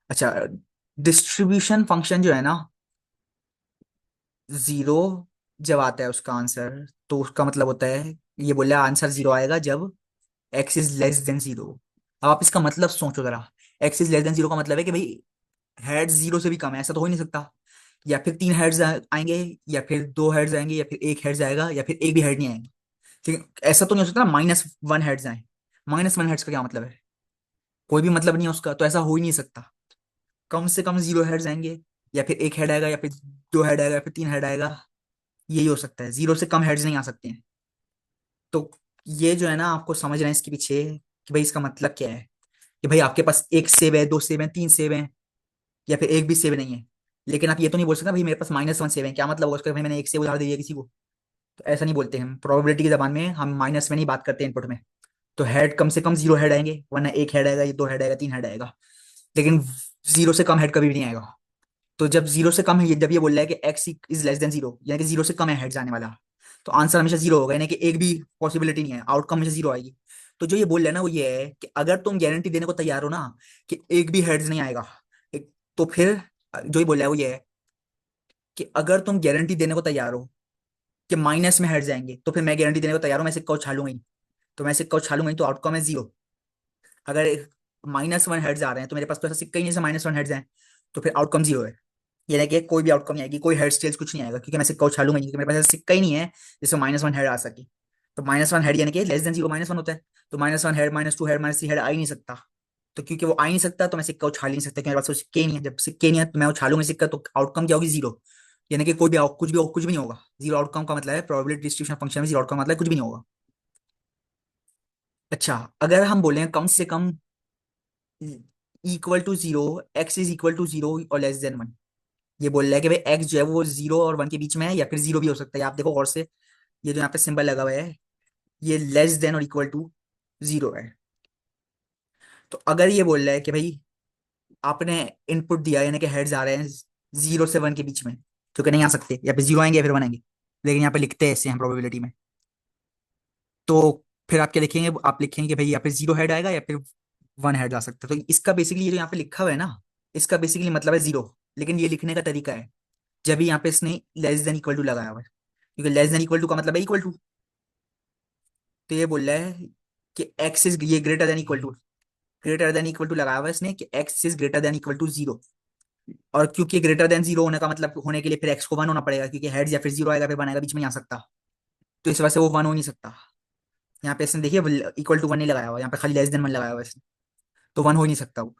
अच्छा, डिस्ट्रीब्यूशन फंक्शन जो है ना, 0 जब आता है उसका आंसर, तो उसका मतलब होता है, ये बोला आंसर 0 आएगा जब एक्स इज लेस देन 0। अब आप इसका मतलब सोचो जरा। एक्स इज लेस देन 0 का मतलब है कि भाई हेड्स 0 से भी कम है, ऐसा तो हो ही नहीं सकता। या फिर 3 हेड्स आएंगे, या फिर 2 हेड्स आएंगे, या फिर 1 हेड्स आएगा, या फिर एक भी हेड नहीं आएंगे। ठीक है, ऐसा तो नहीं हो सकता ना -1 हेड्स आए। -1 हेड्स का क्या मतलब है? कोई भी मतलब नहीं है उसका, तो ऐसा हो ही नहीं सकता। कम से कम 0 हेड्स आएंगे, या फिर एक हेड आएगा, या फिर 2 हेड आएगा, या फिर 3 हेड आएगा। यही हो सकता है, 0 से कम हेड्स नहीं आ सकते हैं। तो ये जो है ना, आपको समझना है इसके पीछे कि भाई इसका मतलब क्या है। कि भाई आपके पास एक सेब है, दो सेब है, तीन सेब है, या फिर एक भी सेब नहीं है। लेकिन आप ये तो नहीं बोल सकते भाई मेरे पास -1 सेब है। क्या मतलब होगा उसका? भाई मैंने एक सेब उधार दे दिया किसी को। तो ऐसा नहीं बोलते हम प्रोबेबिलिटी की जबान में, हम माइनस में नहीं बात करते इनपुट में। तो हेड कम से कम 0 हेड आएंगे, वरना एक हेड आएगा, ये 2 हेड आएगा, 3 हेड आएगा। लेकिन 0 से कम हेड कभी भी नहीं आएगा। तो जब 0 से कम है, जब ये बोल रहा है कि एक्स इज लेस देन 0, यानी कि 0 से कम है हेड जाने वाला, तो आंसर हमेशा 0 होगा, यानी कि एक भी पॉसिबिलिटी नहीं है, आउटकम हमेशा 0 आएगी। तो जो ये बोल रहा है ना, वो ये है कि अगर तुम गारंटी देने को तैयार हो ना कि एक भी हेड्स नहीं आएगा, तो फिर जो ये बोल रहा है वो ये है कि अगर तुम गारंटी देने को तैयार हो कि माइनस में हेड्स आएंगे, तो फिर मैं गारंटी देने को तैयार हूं, मैं सिक्का उछालूंगा ही। तो मैं सिक्का उछालूंगा ही, तो आउटकम है 0। अगर -1 हेड्स आ रहे हैं तो मेरे पास तो ऐसा सिक्का ही नहीं, जैसे -1 हेड्स हैं, तो फिर आउटकम 0 है। यानी कि कोई भी आउटकम नहीं आएगी, कोई हेड टेल्स कुछ नहीं आएगा, क्योंकि मैं सिक्का उछालूंगा नहीं, क्योंकि मेरे पास ऐसा सिक्का ही नहीं है जिसमें -1 हेड आ सके। तो -1 हेड यानी कि लेस देन 0 -1 होता है। तो -1 हेड, -2 हेड, -3 हेड आ ही नहीं सकता। तो क्योंकि वो आ ही नहीं सकता तो मैं सिक्का उछाल ही नहीं सकता, क्योंकि मेरे पास तो सिक्के ही नहीं है। जब सिक्के नहीं है तो मैं उछालूंगा सिक्का, तो आउटकम क्या होगी? जीरो। यानी कि कोई भी कुछ भी नहीं होगा। जीरो आउटकम का मतलब है प्रोबेबिलिटी डिस्ट्रीब्यूशन फंक्शन में जीरो आउटकम मतलब कुछ भी नहीं होगा। अच्छा, अगर हम बोले कम से कम equal to zero, X is equal to zero और लेस देन वन, ये बोल रहा है कि भाई एक्स जो है वो जीरो और वन के बीच में है, या फिर जीरो भी हो सकता है। आप देखो और से, ये जो यहाँ पे सिंबल लगा हुआ है, ये लेस देन और इक्वल टू जीरो है। तो अगर ये बोल रहा है कि भाई आपने इनपुट दिया, यानी कि हेड्स आ रहे हैं जीरो से वन के बीच में, तो क्या नहीं आ सकते? या फिर जीरो आएंगे या फिर वन आएंगे, लेकिन यहाँ पे लिखते हैं ऐसे हैं प्रोबेबिलिटी में। तो फिर आप क्या लिखेंगे? आप लिखेंगे कि भाई या फिर जीरो हेड आएगा या फिर वन हेड आ सकता है। तो इसका बेसिकली ये जो यहाँ पे लिखा हुआ है ना, इसका बेसिकली मतलब है जीरो। लेकिन ये लिखने का तरीका है, जब भी यहाँ पे इसने लेस देन इक्वल टू लगाया हुआ है, क्योंकि लेस देन इक्वल टू का मतलब है इक्वल टू। तो ये बोल रहा है कि एक्स इज ये ग्रेटर देन इक्वल टू लगाया हुआ है इसने, कि X is greater than equal to zero. और क्योंकि ग्रेटर देन जीरो होने का मतलब होने के लिए फिर एक्स को वन होना पड़ेगा, क्योंकि हेड्स या फिर जीरो आएगा फिर वन आएगा, बीच में नहीं आ सकता। तो इस वजह से वो वन हो नहीं सकता। यहाँ पे इसने देखिए इक्वल टू वन नहीं लगाया हुआ, यहाँ पे खाली लेस देन वन लगाया हुआ है इसने, तो वन हो ही नहीं सकता वो।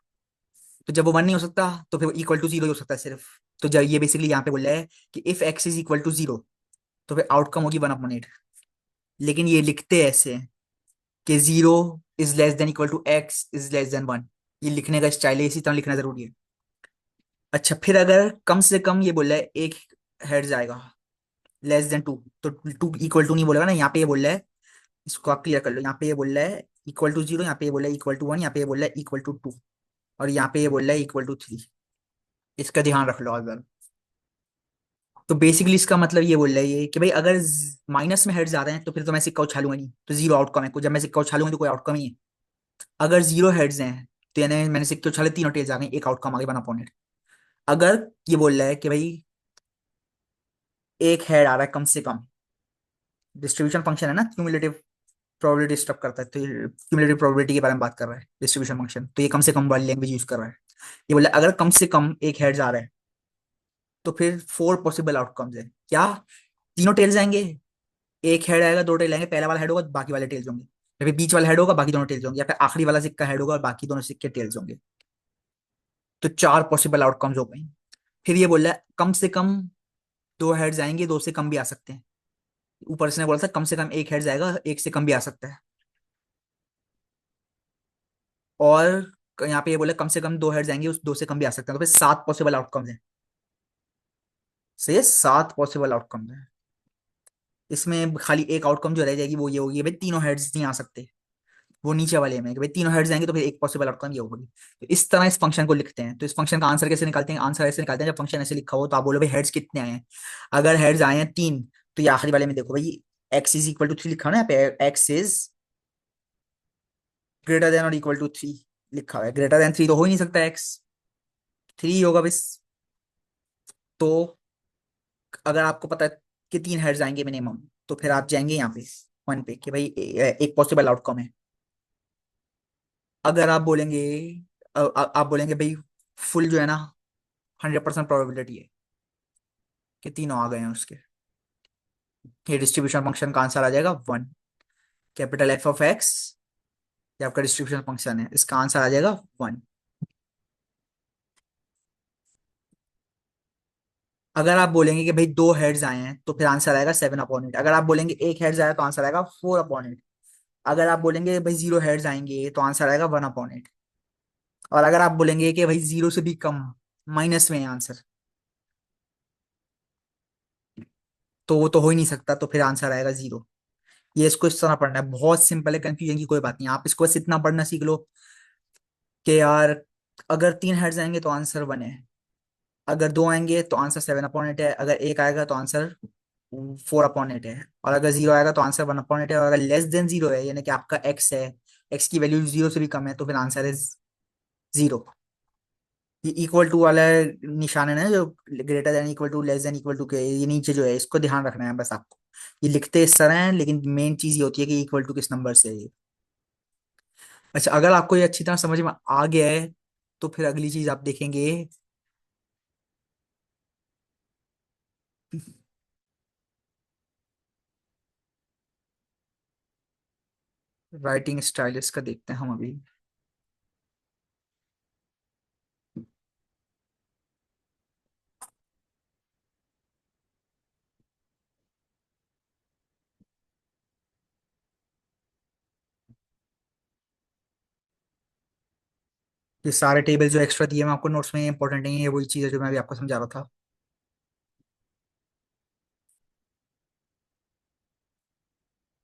तो जब वो वन नहीं हो सकता तो फिर इक्वल टू जीरो ही हो सकता है सिर्फ। तो जब ये बेसिकली यहाँ पे बोल रहा है कि if X is equal to zero, तो फिर आउटकम होगी वन अपॉन एट। लेकिन ये लिखते ऐसे हैं कि zero is less than equal to X is less than one. ये लिखने का स्टाइल है, इसी तरह लिखना जरूरी है। अच्छा, फिर अगर कम से कम ये बोल रहा है एक हेड जाएगा लेस देन टू, तो टू इक्वल टू नहीं बोलेगा ना, यहाँ पे ये बोल रहा है, इसको आप क्लियर कर लो। यहाँ पे ये बोल रहा है इक्वल टू जीरो, यहाँ पे ये बोल रहा है इक्वल टू वन, यहाँ पे ये बोल रहा है इक्वल टू टू, और यहाँ पे ये बोल रहा है इक्वल टू थ्री। इसका ध्यान रख लो अगर। तो बेसिकली इसका मतलब ये बोल रहा है ये कि भाई अगर माइनस में हेड्स आ रहे हैं तो फिर तो मैं सिक्का उछालूंगा नहीं, तो जीरो आउटकम है। जब मैं सिक्का उछालूंगा तो कोई आउटकम ही है। अगर जीरो हेड्स हैं तो यानी मैंने सिक्के उछाले, तीनों टेल्स आ गई, एक आउटकम आ गई, वन अपॉन इट। अगर ये बोल रहा है कि भाई एक हेड आ रहा है कम से कम, डिस्ट्रीब्यूशन फंक्शन है ना, क्यूमुलेटिव प्रोबेबिलिटी डिस्टर्ब करता है, तो क्यूमुलेटिव प्रोबेबिलिटी के बारे में बात कर रहा है डिस्ट्रीब्यूशन फंक्शन, तो ये कम से कम वाली लैंग्वेज यूज कर रहा है। ये बोला अगर कम से कम एक हेड्स आ रहा है तो फिर फोर पॉसिबल आउटकम्स है क्या? तीनों टेल्स आएंगे, एक हेड आएगा, दो टेल आएंगे, पहला वाला हेड होगा बाकी वाले टेल्स होंगे, या फिर बीच वाला हेड होगा बाकी दोनों टेल्स होंगे, या फिर आखिरी वाला सिक्का हेड होगा और बाकी दोनों सिक्के टेल्स होंगे। तो चार पॉसिबल आउटकम्स हो गई। फिर ये बोल रहा है कम से कम दो हेड्स आएंगे, दो से कम भी आ सकते हैं। ऊपर से ने बोला था कम से कम एक हेड्स आएगा, एक से कम भी आ सकता है। और यहाँ पे ये बोले कम से कम दो हेड्स आएंगे, उस दो से कम भी आ सकते हैं, तो फिर सात पॉसिबल आउटकम्स हैं। सही है, सात पॉसिबल आउटकम्स हैं। इसमें खाली एक आउटकम जो रह जाएगी वो ये होगी भाई तीनों हेड्स नहीं आ सकते। वो नीचे वाले में कि भाई तीनों हेड्स आएंगे तो फिर एक पॉसिबल आउटकम ये होगी। तो इस तरह इस फंक्शन को लिखते हैं। तो इस फंक्शन का आंसर कैसे निकालते हैं? आंसर ऐसे निकालते हैं जब फंक्शन ऐसे लिखा हो तो आप बोलो भाई हेड्स कितने आए हैं। अगर हेड्स आए हैं तीन, तो ये आखिरी वाले में देखो भाई X is equal to three लिखा हो ना यहाँ पे, एक्स इज ग्रेटर देन और इक्वल टू थ्री लिखा हुआ है। ग्रेटर देन थ्री तो हो ही नहीं सकता, एक्स थ्री होगा बस। तो अगर आपको पता है कि तीन हेड्स आएंगे मिनिमम, तो फिर आप जाएंगे यहाँ पे वन पे कि भाई एक पॉसिबल आउटकम है। अगर आप बोलेंगे आप बोलेंगे भाई फुल जो है ना 100% प्रोबेबिलिटी है कि तीनों आ गए हैं उसके, ये डिस्ट्रीब्यूशन फंक्शन का आंसर आ जाएगा one. Capital F of x, ये आपका डिस्ट्रीब्यूशन फंक्शन है, इसका आंसर आ जाएगा वन। अगर आप बोलेंगे कि भाई दो हेड्स आए हैं तो फिर आंसर आएगा सेवन अपॉन एट। अगर आप बोलेंगे एक हेड्स आया तो आंसर आएगा फोर अपॉन एट। अगर आप बोलेंगे भाई जीरो हेड्स आएंगे तो आंसर आएगा वन अपॉन एट। और अगर आप बोलेंगे कि भाई जीरो से भी कम, माइनस में है आंसर, तो वो तो हो ही नहीं सकता, तो फिर आंसर आएगा जीरो। ये इसको इस तरह पढ़ना है, बहुत सिंपल है, कंफ्यूजन की कोई बात नहीं। आप इसको बस इतना पढ़ना सीख लो कि यार अगर तीन हेड्स आएंगे तो आंसर वन है, अगर दो आएंगे तो आंसर सेवन अपॉन एट है, अगर एक आएगा तो आंसर फोर अपॉन एट है, और अगर जीरो आएगा तो आंसर वन अपॉन एट है, और अगर लेस देन जीरो है यानी कि आपका एक्स है, एक्स की वैल्यू जीरो से भी कम है, तो फिर आंसर है जीरो। ये इक्वल टू वाला निशान है ना जो greater than equal to less than equal to के ये नीचे जो है, इसको ध्यान रखना है बस आपको। ये लिखते इस तरह है लेकिन मेन चीज ये होती है कि इक्वल टू किस नंबर से है ये। अच्छा, अगर आपको ये अच्छी तरह समझ में आ गया है तो फिर अगली चीज आप देखेंगे, राइटिंग स्टाइल इसका देखते हैं हम अभी। ये सारे टेबल जो एक्स्ट्रा दिए मैं आपको नोट्स में, इंपॉर्टेंट नहीं है, वही चीज़ है जो मैं अभी आपको समझा रहा था।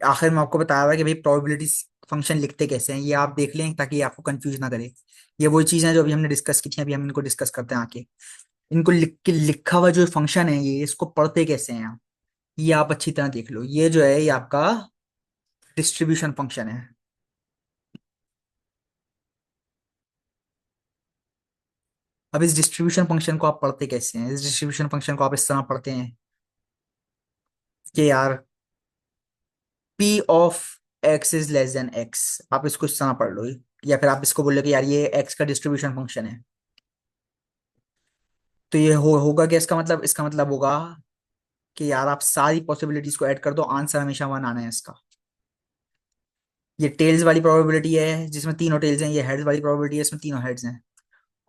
आखिर में आपको बताया हुआ है कि भाई प्रोबेबिलिटी फंक्शन लिखते कैसे हैं, ये आप देख लें ताकि आपको कंफ्यूज ना करे। ये वही चीज़ें हैं जो अभी हमने डिस्कस की थी, अभी हम इनको डिस्कस करते हैं आके। इनको लिख के लिखा हुआ जो फंक्शन है ये, इसको पढ़ते कैसे हैं आप, ये आप अच्छी तरह देख लो। ये जो है ये आपका डिस्ट्रीब्यूशन फंक्शन है। अब इस डिस्ट्रीब्यूशन फंक्शन को आप पढ़ते कैसे हैं, इस डिस्ट्रीब्यूशन फंक्शन को आप इस तरह पढ़ते हैं कि यार P of x is less then x, आप इसको इस तरह पढ़ लो। या फिर आप इसको बोलो कि यार ये एक्स का डिस्ट्रीब्यूशन फंक्शन है। तो ये होगा क्या इसका मतलब, इसका मतलब होगा कि यार आप सारी पॉसिबिलिटीज को ऐड कर दो, आंसर हमेशा वन आना है इसका। ये टेल्स वाली प्रोबेबिलिटी है जिसमें तीनों टेल्स हैं, ये हेड्स वाली प्रोबेबिलिटी है इसमें तीनों हेड्स हैं,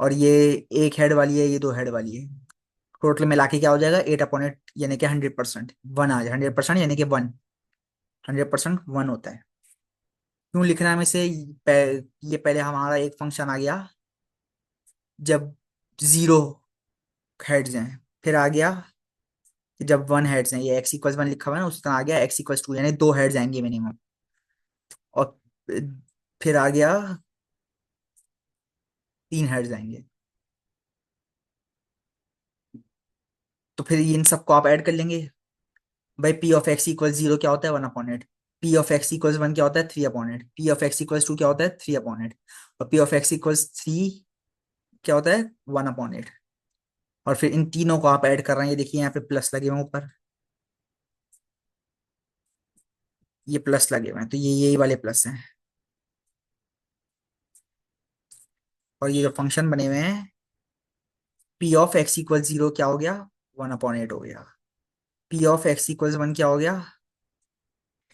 और ये एक हेड वाली है, ये दो हेड वाली है। टोटल मिला के क्या हो जाएगा, 8/8, यानी कि 100%, वन आ जाए 100%, यानी कि वन, 100% वन होता है। क्यों लिखना है हमें से, ये पहले हमारा एक फंक्शन आ गया जब जीरो हेड्स हैं, फिर आ गया कि जब वन हेड्स हैं, ये एक्स इक्वल्स वन लिखा हुआ है ना, उस तरह आ गया एक्स इक्वल्स टू, यानी दो हेड्स आएंगे मिनिमम। और फिर आ गया तीन हेड्स आएंगे। तो फिर इन सबको आप ऐड कर लेंगे। भाई P of X equal zero क्या होता है, 1/8। P of X equals one क्या होता है, 3/8। P of X equals two क्या होता है, 3/8। और P of X equals three क्या होता है, 1/8। और फिर इन तीनों को आप ऐड कर रहे हैं, ये देखिए यहाँ पे प्लस लगे हुए हैं ऊपर, ये प्लस लगे हुए हैं, तो ये यही वाले प्लस हैं। और ये जो फंक्शन बने हुए हैं, P of X equal zero क्या हो गया, 1/8 हो गया। P of X equals one क्या हो गया,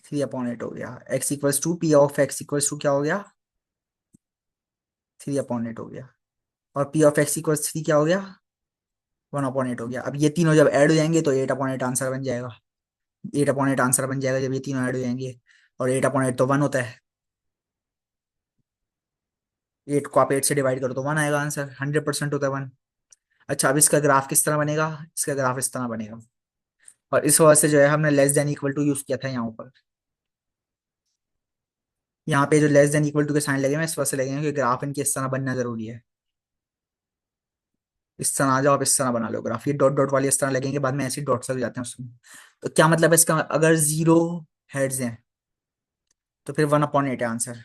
3/8 हो गया। X equals two, P of X equals two क्या हो गया, 3/8 हो गया। और P of X equals three क्या हो गया, 1/8 हो गया। अब ये तीनों जब ऐड हो जाएंगे तो 8/8 आंसर बन जाएगा। 8/8 आंसर बन जाएगा जब ये तीनों ऐड हो जाएंगे। और 8/8 तो वन होता है, 8 को आप 8 से डिवाइड करो तो वन आएगा आंसर, 100% होता है वन। अच्छा, अब इसका ग्राफ किस तरह बनेगा, इसका ग्राफ इस तरह बनेगा। और इस वजह से जो है हमने less than equal to use किया था यहाँ ऊपर। यहाँ पे जो लेस देन इक्वल टू के साइन लगे हुए हैं इस वजह से लगे हैं कि ग्राफ इनके इस तरह बनना जरूरी है। इस तरह आ जाओ, आप इस तरह बना लो ग्राफ, ये डॉट डॉट वाले इस तरह लगेंगे, बाद में ऐसे डॉट से जाते हैं उसमें। तो क्या मतलब है इसका, अगर जीरो हेड्स हैं तो फिर 1/8 है आंसर।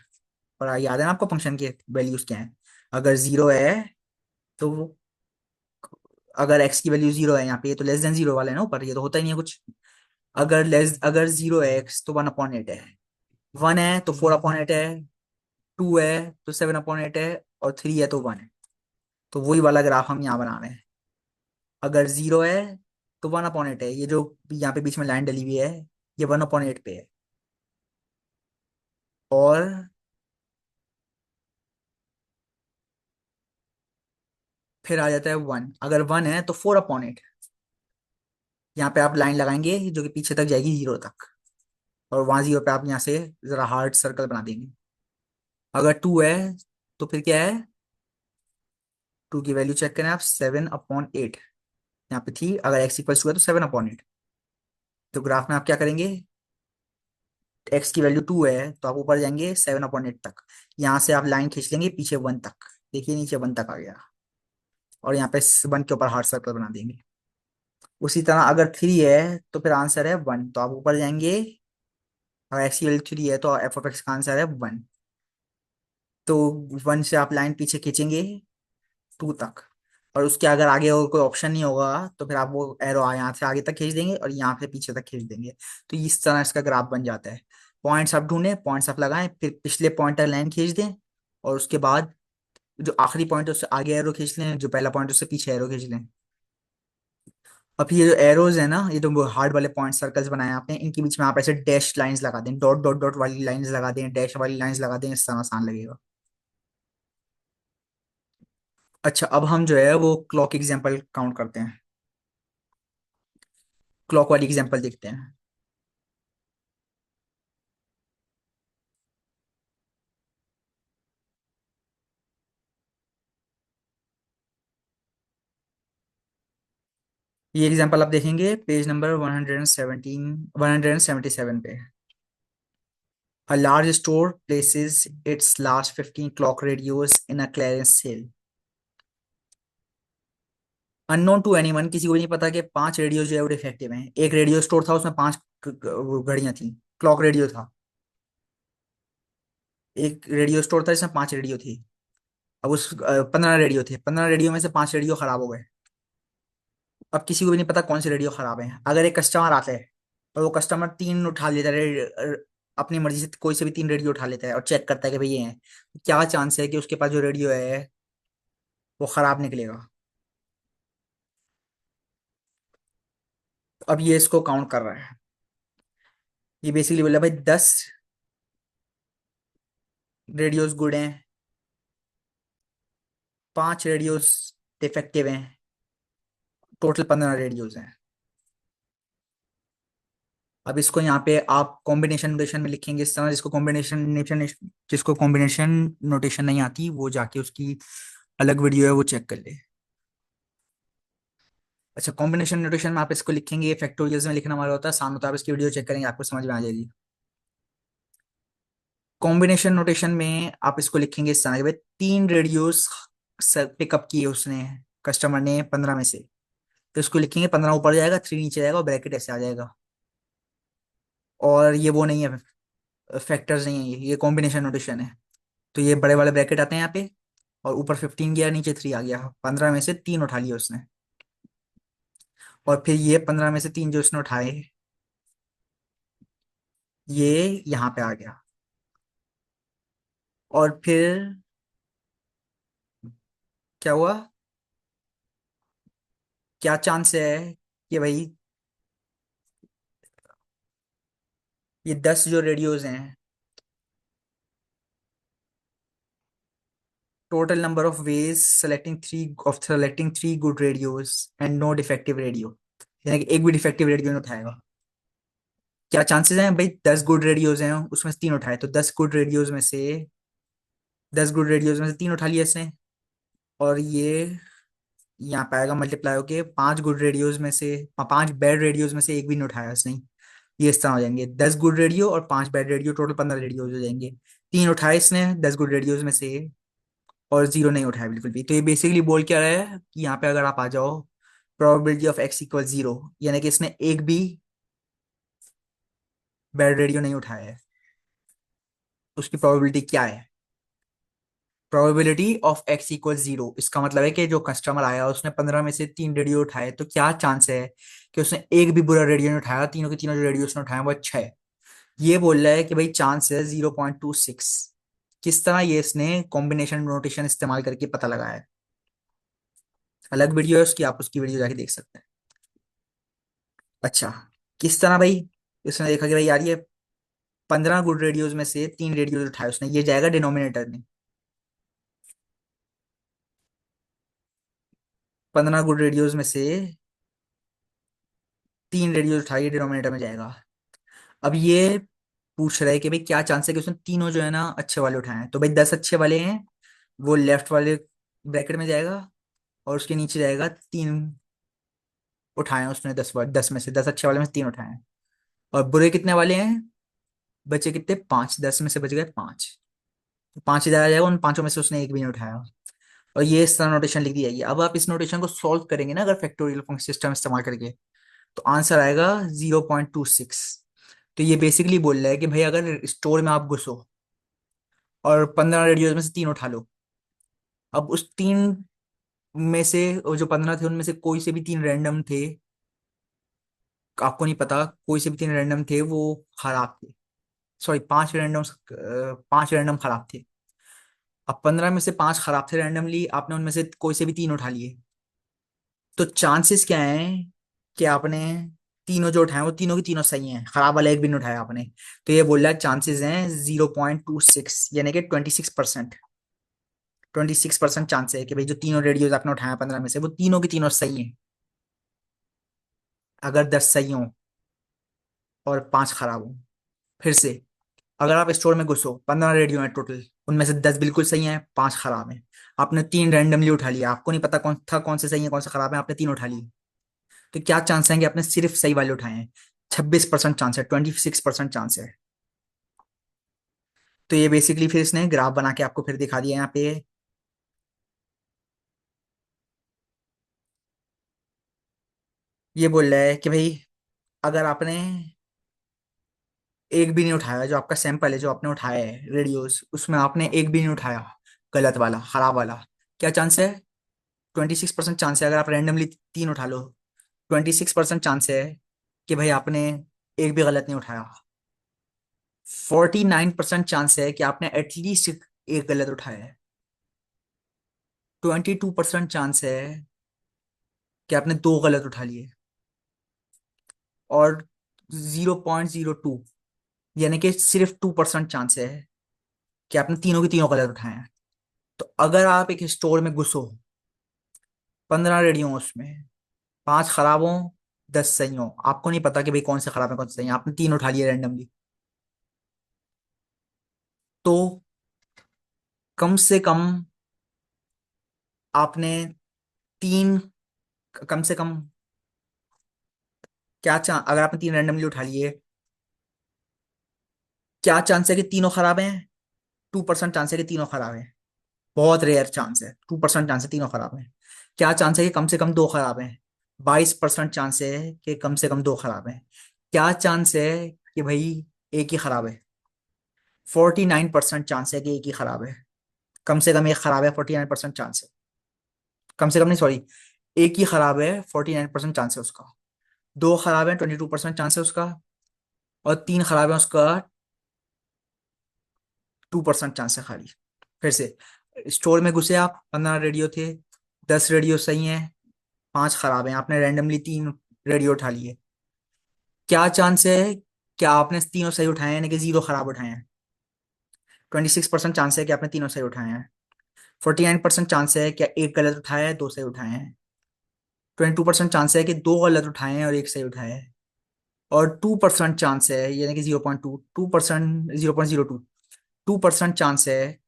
और याद है ना आपको फंक्शन के वैल्यूज क्या है, अगर जीरो है तो अगर एक्स की वैल्यू जीरो है यहाँ पे, ये तो लेस देन जीरो वाला है ना ऊपर, ये तो होता ही नहीं है कुछ। अगर जीरो है एक्स तो 1/8 है, वन है तो 4/8 है, टू है तो 7/8 है, और थ्री है तो वन है। तो वही वाला ग्राफ हम यहाँ बना रहे हैं। अगर जीरो है तो 1/8 है, ये जो यहाँ पे बीच में लाइन डली हुई है ये 1/8 पे है। और फिर आ जाता है वन, अगर वन है तो 4/8। यहाँ पे आप लाइन लगाएंगे जो कि पीछे तक जाएगी जीरो तक, और वहां जीरो पे आप यहाँ से जरा हार्ड सर्कल बना देंगे। अगर टू है तो फिर क्या है, टू की वैल्यू चेक करें आप, 7/8। यहाँ पे थी, अगर एक्स इक्वल टू है तो 7/8। तो ग्राफ में आप क्या करेंगे, एक्स की वैल्यू टू है तो आप ऊपर जाएंगे 7/8 तक, यहाँ से आप लाइन खींच लेंगे पीछे वन तक, देखिए नीचे वन तक आ गया। और यहाँ पे वन के ऊपर हार्ड सर्कल बना देंगे। उसी तरह अगर थ्री है तो फिर आंसर है वन, तो आप ऊपर जाएंगे, अगर एक्स की वैल्यू थ्री है तो एफ ऑफ एक्स का आंसर है वन। तो वन से आप लाइन पीछे खींचेंगे टू तक, और उसके अगर आगे और कोई ऑप्शन नहीं होगा तो फिर आप वो एरो यहाँ से आगे तक खींच देंगे और यहाँ से पीछे तक खींच देंगे। तो इस तरह इसका ग्राफ बन जाता है। पॉइंट्स आप ढूंढें, पॉइंट्स आप लगाएं, फिर पिछले पॉइंट तक लाइन खींच दें, और उसके बाद जो आखिरी पॉइंट है उससे आगे एरो खींच लें, जो पहला पॉइंट है उससे पीछे एरो खींच लें। अब ये जो एरोज है ना, ये जो हार्ड वाले पॉइंट सर्कल्स बनाए आपने, इनके बीच में आप ऐसे डैश लाइंस लगा दें, डॉट डॉट डॉट वाली लाइंस लगा दें, डैश वाली लाइंस लगा दें, इस तरह आसान लगेगा। अच्छा, अब हम जो है वो क्लॉक एग्जांपल काउंट करते हैं, क्लॉक वाली एग्जांपल देखते हैं। ये एग्जांपल आप देखेंगे पेज नंबर 117, 177 पे। A large store places its last 15 clock radios in a clearance sale. Unknown to anyone, किसी को भी नहीं पता कि पांच रेडियो जो है वो डिफेक्टिव हैं। एक रेडियो स्टोर था, उसमें पांच वो घड़ियां थी, क्लॉक रेडियो था। एक रेडियो स्टोर था जिसमें पांच रेडियो थी। अब उस 15 रेडियो थे, 15 रेडियो में से पांच रेडियो खराब हो गए। अब किसी को भी नहीं पता कौन से रेडियो खराब है। अगर एक कस्टमर आता है और वो कस्टमर तीन उठा लेता है, अपनी मर्जी से कोई से भी तीन रेडियो उठा लेता है और चेक करता है कि भाई ये हैं, तो क्या चांस है कि उसके पास जो रेडियो है वो खराब निकलेगा। तो अब ये इसको काउंट कर रहा है। ये बेसिकली बोला भाई 10 रेडियोस गुड हैं, पांच रेडियोस डिफेक्टिव हैं, टोटल 15 रेडियोस हैं। अब इसको यहाँ पे आप कॉम्बिनेशन नोटेशन में लिखेंगे इस तरह, जिसको कॉम्बिनेशन नोटेशन नहीं आती वो जाके उसकी अलग वीडियो है वो चेक कर ले। अच्छा, कॉम्बिनेशन नोटेशन में आप इसको लिखेंगे, फैक्टोरियल्स में लिखना हमारा होता है आसान होता है। आप इसकी वीडियो चेक करेंगे आपको समझ में आ जाएगी। कॉम्बिनेशन नोटेशन में आप इसको लिखेंगे इस तरह के, भाई तीन रेडियोस पिकअप किए उसने, कस्टमर ने 15 में से। तो इसको लिखेंगे 15 ऊपर जाएगा, थ्री नीचे जाएगा और ब्रैकेट ऐसे आ जाएगा। और ये वो नहीं है, फैक्टर्स नहीं है, ये कॉम्बिनेशन नोटेशन है। तो ये बड़े वाले ब्रैकेट आते हैं यहाँ पे, और ऊपर 15 गया, नीचे थ्री आ गया। 15 में से तीन उठा लिया उसने, और फिर ये 15 में से तीन जो उसने उठाए ये यहाँ पे आ गया। और फिर क्या हुआ, क्या चांस है कि भाई ये 10 जो रेडियोज हैं, total number of ways selecting three good radios and no defective radio, यानी कि एक भी डिफेक्टिव रेडियो नहीं उठाएगा। क्या चांसेस हैं भाई, 10 गुड रेडियोज हैं उसमें से तीन उठाए, तो 10 गुड रेडियोज में से तीन उठा लिया इसने। और ये यहाँ पे आएगा मल्टीप्लाई होके, पांच गुड रेडियोज में से, पांच बैड रेडियोज में से एक भी नहीं उठाया इसने। ये इस तरह हो जाएंगे, 10 गुड रेडियो और पांच बैड रेडियो, टोटल 15 रेडियोज हो जाएंगे। तीन उठाए इसने 10 गुड रेडियोज में से, और जीरो नहीं उठाया बिल्कुल भी। तो ये बेसिकली बोल क्या रहा है कि यहाँ पे अगर आप आ जाओ, probability of X equal zero, यानी कि इसने एक भी बैड रेडियो नहीं उठाया है। उसकी प्रोबेबिलिटी क्या है, probability of X equal zero. इसका मतलब है कि जो कस्टमर आया उसने 15 में से तीन रेडियो उठाए, तो क्या चांस है कि उसने एक भी बुरा रेडियो नहीं उठाया, तीनों के तीनों जो रेडियो उसने उठाए वो अच्छा है। ये बोल रहा है कि भाई चांस है 0.26। किस तरह ये इसने कॉम्बिनेशन नोटेशन इस्तेमाल करके पता लगाया है। अलग वीडियो है उसकी, आप उसकी वीडियो जाके देख सकते हैं। अच्छा, किस तरह भाई, इसने देखा कि भाई यार ये 15 गुड रेडियोज में से तीन रेडियोज उठाए उसने, ये जाएगा डिनोमिनेटर में। 15 गुड रेडियोज में से तीन रेडियोज उठाए, ये डिनोमिनेटर में जाएगा। अब ये पूछ रहा है कि भाई क्या चांस है कि उसने तीनों जो है ना अच्छे वाले उठाए हैं। तो भाई 10 अच्छे वाले हैं, वो लेफ्ट वाले ब्रैकेट में जाएगा, और उसके नीचे जाएगा तीन उठाए हैं उसने, 10 में से 10 अच्छे वाले में से तीन उठाए हैं। और बुरे कितने वाले हैं, बचे कितने, पांच, 10 में से बच गए पांच। तो पांच ही जाएगा, उन पांचों में से उसने एक भी नहीं उठाया। और ये इस तरह नोटेशन लिख दी जाएगी। अब आप इस नोटेशन को सॉल्व करेंगे ना अगर फैक्टोरियल फंक्शन सिस्टम इस्तेमाल करके, तो आंसर आएगा 0.26। तो ये बेसिकली बोल रहा है कि भाई अगर स्टोर में आप घुसो और 15 रेडियोज में से तीन उठा लो, अब उस तीन में से वो जो 15 थे उनमें से कोई से भी तीन रैंडम थे, आपको नहीं पता, कोई से भी तीन रैंडम थे वो खराब थे। सॉरी, पांच रैंडम खराब थे। अब 15 में से पांच खराब थे रैंडमली, आपने उनमें से कोई से भी तीन उठा लिए। तो चांसेस क्या हैं कि आपने तीनों जो उठाए वो तीनों की तीनों सही हैं, खराब वाला एक भी नहीं उठाया आपने। तो ये बोल रहा है चांसेस हैं 0.26, यानी कि 26%। 26% चांस है कि भाई जो तीनों रेडियोज आपने उठाया 15 में से वो तीनों की तीनों सही हैं। अगर 10 सही हों और पांच खराब हों। फिर से, अगर आप स्टोर में घुसो, 15 रेडियो हैं टोटल, उनमें से 10 बिल्कुल सही हैं, पांच खराब हैं। आपने तीन रैंडमली उठा लिया, आपको नहीं पता कौन से सही है कौन से खराब है, आपने तीन उठा लिए। तो क्या चांस है कि आपने सिर्फ सही वाले उठाए हैं? 26% चांस है, 26% चांस है। तो ये बेसिकली फिर इसने ग्राफ बना के आपको फिर दिखा दिया यहाँ पे। ये बोल रहा है कि भाई अगर आपने एक भी नहीं उठाया, जो आपका सैंपल है जो आपने उठाया है रेडियोस, उसमें आपने एक भी नहीं उठाया गलत वाला, खराब वाला, क्या चांस है? 26% चांस है। अगर आप रैंडमली तीन उठा लो, 26% चांस है कि भाई आपने एक भी गलत नहीं उठाया। 49% चांस है कि आपने एटलीस्ट एक गलत उठाया है। 22% चांस है कि आपने दो गलत उठा लिए। और 0.02 यानी कि सिर्फ 2% चांस है कि आपने तीनों के तीनों गलत उठाए हैं। तो अगर आप एक स्टोर में घुसो, 15 रेडी हो उसमें, पांच खराब हो, 10 सही हो, आपको नहीं पता कि भाई कौन से खराब है कौन से सही है, आपने तीन उठा लिए रैंडमली, तो कम से कम आपने तीन, कम से कम क्या चांस, अगर आपने तीन रैंडमली उठा लिए, क्या चांस है कि तीनों खराब हैं? 2% चांस है कि तीनों खराब हैं। बहुत रेयर चांस है, 2% चांस है तीनों खराब हैं। क्या चांस है कि कम से कम दो खराब हैं? 22% चांस है कि कम से कम दो खराब हैं। क्या चांस है कि भाई एक ही खराब है? 49% चांस है कि एक ही खराब है। कम से कम एक खराब है, 49% चांस है। कम से कम नहीं, सॉरी, एक ही खराब है, 49% चांस है उसका। दो खराब है, 22% चांस है उसका। और तीन खराब है उसका, 2% चांस है खाली। फिर से, स्टोर में घुसे आप, 15 रेडियो थे, 10 रेडियो सही हैं, पांच खराब हैं, आपने रैंडमली तीन रेडियो उठा लिए। क्या चांस है क्या आपने तीनों सही उठाए हैं, यानी कि जीरो खराब उठाए हैं? 26% चांस है कि आपने तीनों सही उठाए हैं। 49% चांस है क्या एक गलत उठाया है, दो सही उठाए हैं। 22% चांस है कि दो गलत उठाए हैं और एक सही उठाया है। और 2% चांस है, यानी कि 0.2%, 0.02, 2% चांस है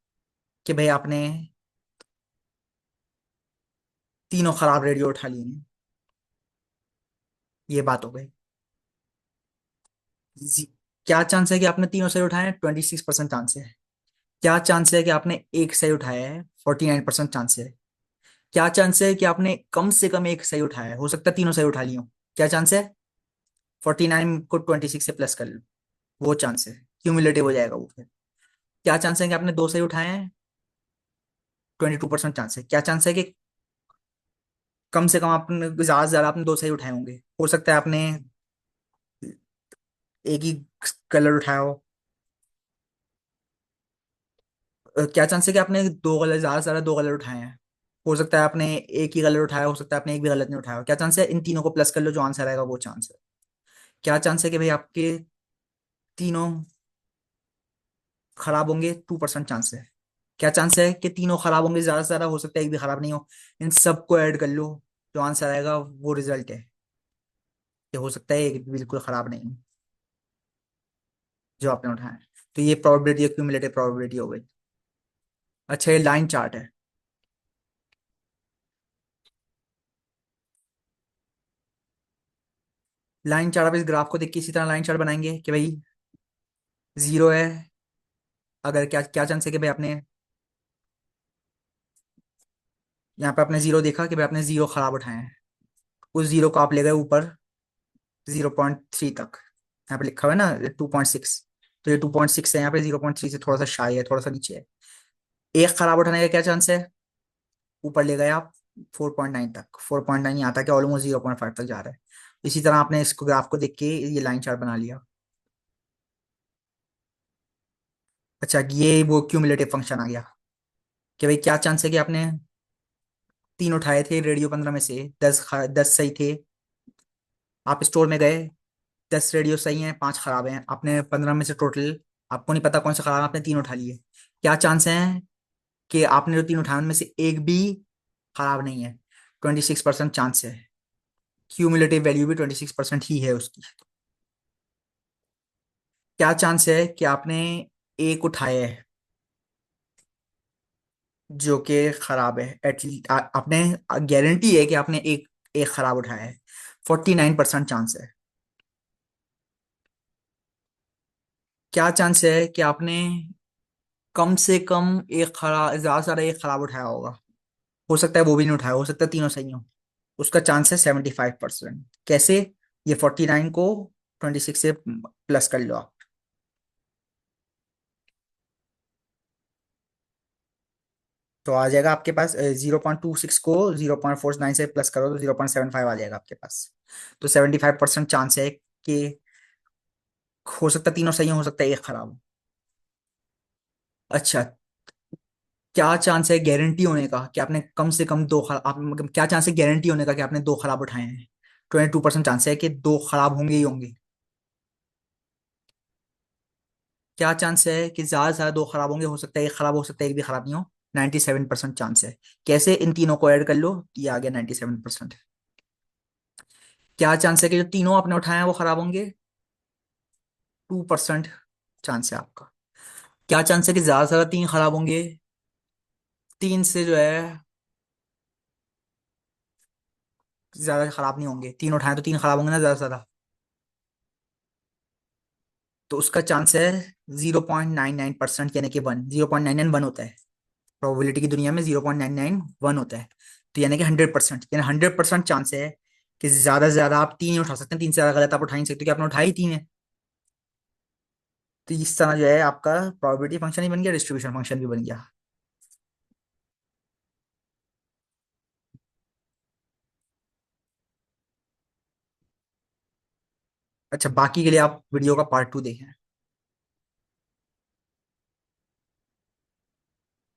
कि भाई आपने तीनों खराब रेडियो उठा लिए हैं। ये बात हो गई। जी- क्या चांस है कि आपने तीनों सही उठाए हैं? 26% चांस है। क्या चांस है कि आपने एक सही उठाया है? 49% चांस है। क्या चांस है कि आपने कम से कम एक सही उठाया है? हो सकता है तीनों सही उठा ली हो। क्या चांस है? 49 को 26 से प्लस कर लो, वो चांस है, क्यूमुलेटिव हो जाएगा वो फिर। क्या चांस है कि आपने दो सही उठाए हैं? 22% चांस है। क्या चांस है कि कम से कम आपने ज्यादा से ज्यादा आपने दो सही उठाए होंगे? हो सकता है आपने एक ही कलर उठाया हो। क्या चांस है कि आपने दो गलत, ज्यादा से ज्यादा दो गलत उठाए हैं? हो सकता है आपने एक ही गलत उठाया, हो सकता है आपने एक भी गलत नहीं उठाया हो। क्या चांस है? इन तीनों को प्लस कर लो, जो आंसर आएगा वो चांस है। क्या चांस है कि भाई आपके तीनों खराब होंगे? 2% चांस है। क्या चांस है कि तीनों खराब होंगे? ज्यादा से ज्यादा हो सकता है एक भी खराब नहीं हो। इन सबको ऐड कर लो, जो आंसर आएगा वो रिजल्ट है। ये हो सकता है एक भी बिल्कुल खराब नहीं हो जो आपने उठाया। तो ये प्रोबेबिलिटी, क्यूमुलेटिव प्रोबेबिलिटी हो गई। अच्छा, ये लाइन चार्ट है। लाइन चार्ट, आप इस ग्राफ को देख के इसी तरह लाइन चार्ट बनाएंगे कि भाई जीरो है, अगर क्या क्या चांस है कि भाई आपने यहाँ पे आपने जीरो देखा कि भाई आपने जीरो खराब उठाए हैं, उस जीरो को आप ले गए ऊपर 0.3 तक। यहाँ पे लिखा हुआ है ना 2.6, तो ये 2.6 है, यहाँ पे 0.3 से थोड़ा सा शाई है, थोड़ा सा नीचे है। एक खराब उठाने का क्या चांस है? ऊपर ले गए आप 4.9 तक, 4.9 यहाँ तक है, ऑलमोस्ट 0.5 तक जा रहा है। इसी तरह आपने इसको ग्राफ को देख के ये लाइन चार्ट बना लिया। अच्छा, ये वो क्यूमुलेटिव फंक्शन आ गया कि भाई क्या चांस है कि आपने तीन उठाए थे रेडियो 15 में से, 10 सही थे। आप स्टोर में गए, 10 रेडियो सही हैं, पांच खराब हैं, आपने 15 में से टोटल, आपको नहीं पता कौन सा खराब है, आपने तीन उठा लिए। क्या चांस है कि आपने जो तीन उठाए उनमें से एक भी खराब नहीं है? 26% चांस है। क्यूमुलेटिव वैल्यू भी 26% ही है उसकी। क्या चांस है कि आपने एक उठाया है जो कि खराब है? एटलीस्ट आपने गारंटी है कि आपने एक एक खराब उठाया है। 49% चांस है। क्या चांस है कि आपने कम से कम एक खराब, ज्यादा से ज्यादा एक खराब उठाया होगा। हो सकता है वो भी नहीं उठाया, हो सकता है तीनों सही हो। उसका चांस है 75%। कैसे? ये 49 को 26 से प्लस कर लो आप। तो आ जाएगा आपके पास 0.26 को 0.49 से प्लस करो तो 0.75 आ जाएगा आपके पास। तो 75% चांस है कि हो सकता है तीनों सही हो सकता है एक खराब हो। अच्छा, क्या चांस है गारंटी होने का कि आपने कम से कम दो खराब, आप मतलब क्या चांस है गारंटी होने का कि आपने दो खराब उठाए हैं? 22% चांस है कि दो खराब होंगे ही होंगे। क्या चांस है कि ज्यादा से ज्यादा दो खराब होंगे, हो सकता है एक खराब हो सकता है एक भी खराब नहीं हो। 97% चांस है। कैसे? इन तीनों को ऐड कर लो, ये आ गया 97%। क्या चांस है कि जो तीनों आपने उठाए हैं वो खराब होंगे? 2% चांस है आपका। क्या चांस है कि ज्यादा से ज्यादा तीन खराब होंगे? तीन से जो है ज्यादा खराब नहीं होंगे, तीन उठाए तो तीन खराब होंगे ना ज्यादा से ज्यादा। तो उसका चांस है 0.99%, यानी कि वन। 0.99 होता है प्रोबेबिलिटी की दुनिया में, 0.99 होता है। तो यानी कि 100%, यानी 100% चांस है कि ज्यादा से ज्यादा आप तीन ही उठा सकते हैं। तीन से ज्यादा गलत आप उठा नहीं सकते, क्योंकि आपने उठाई ही तीन है। तो इस तरह जो है आपका प्रोबेबिलिटी फंक्शन ही बन गया, डिस्ट्रीब्यूशन फंक्शन भी बन गया। अच्छा, बाकी के लिए आप वीडियो का पार्ट 2 देखें।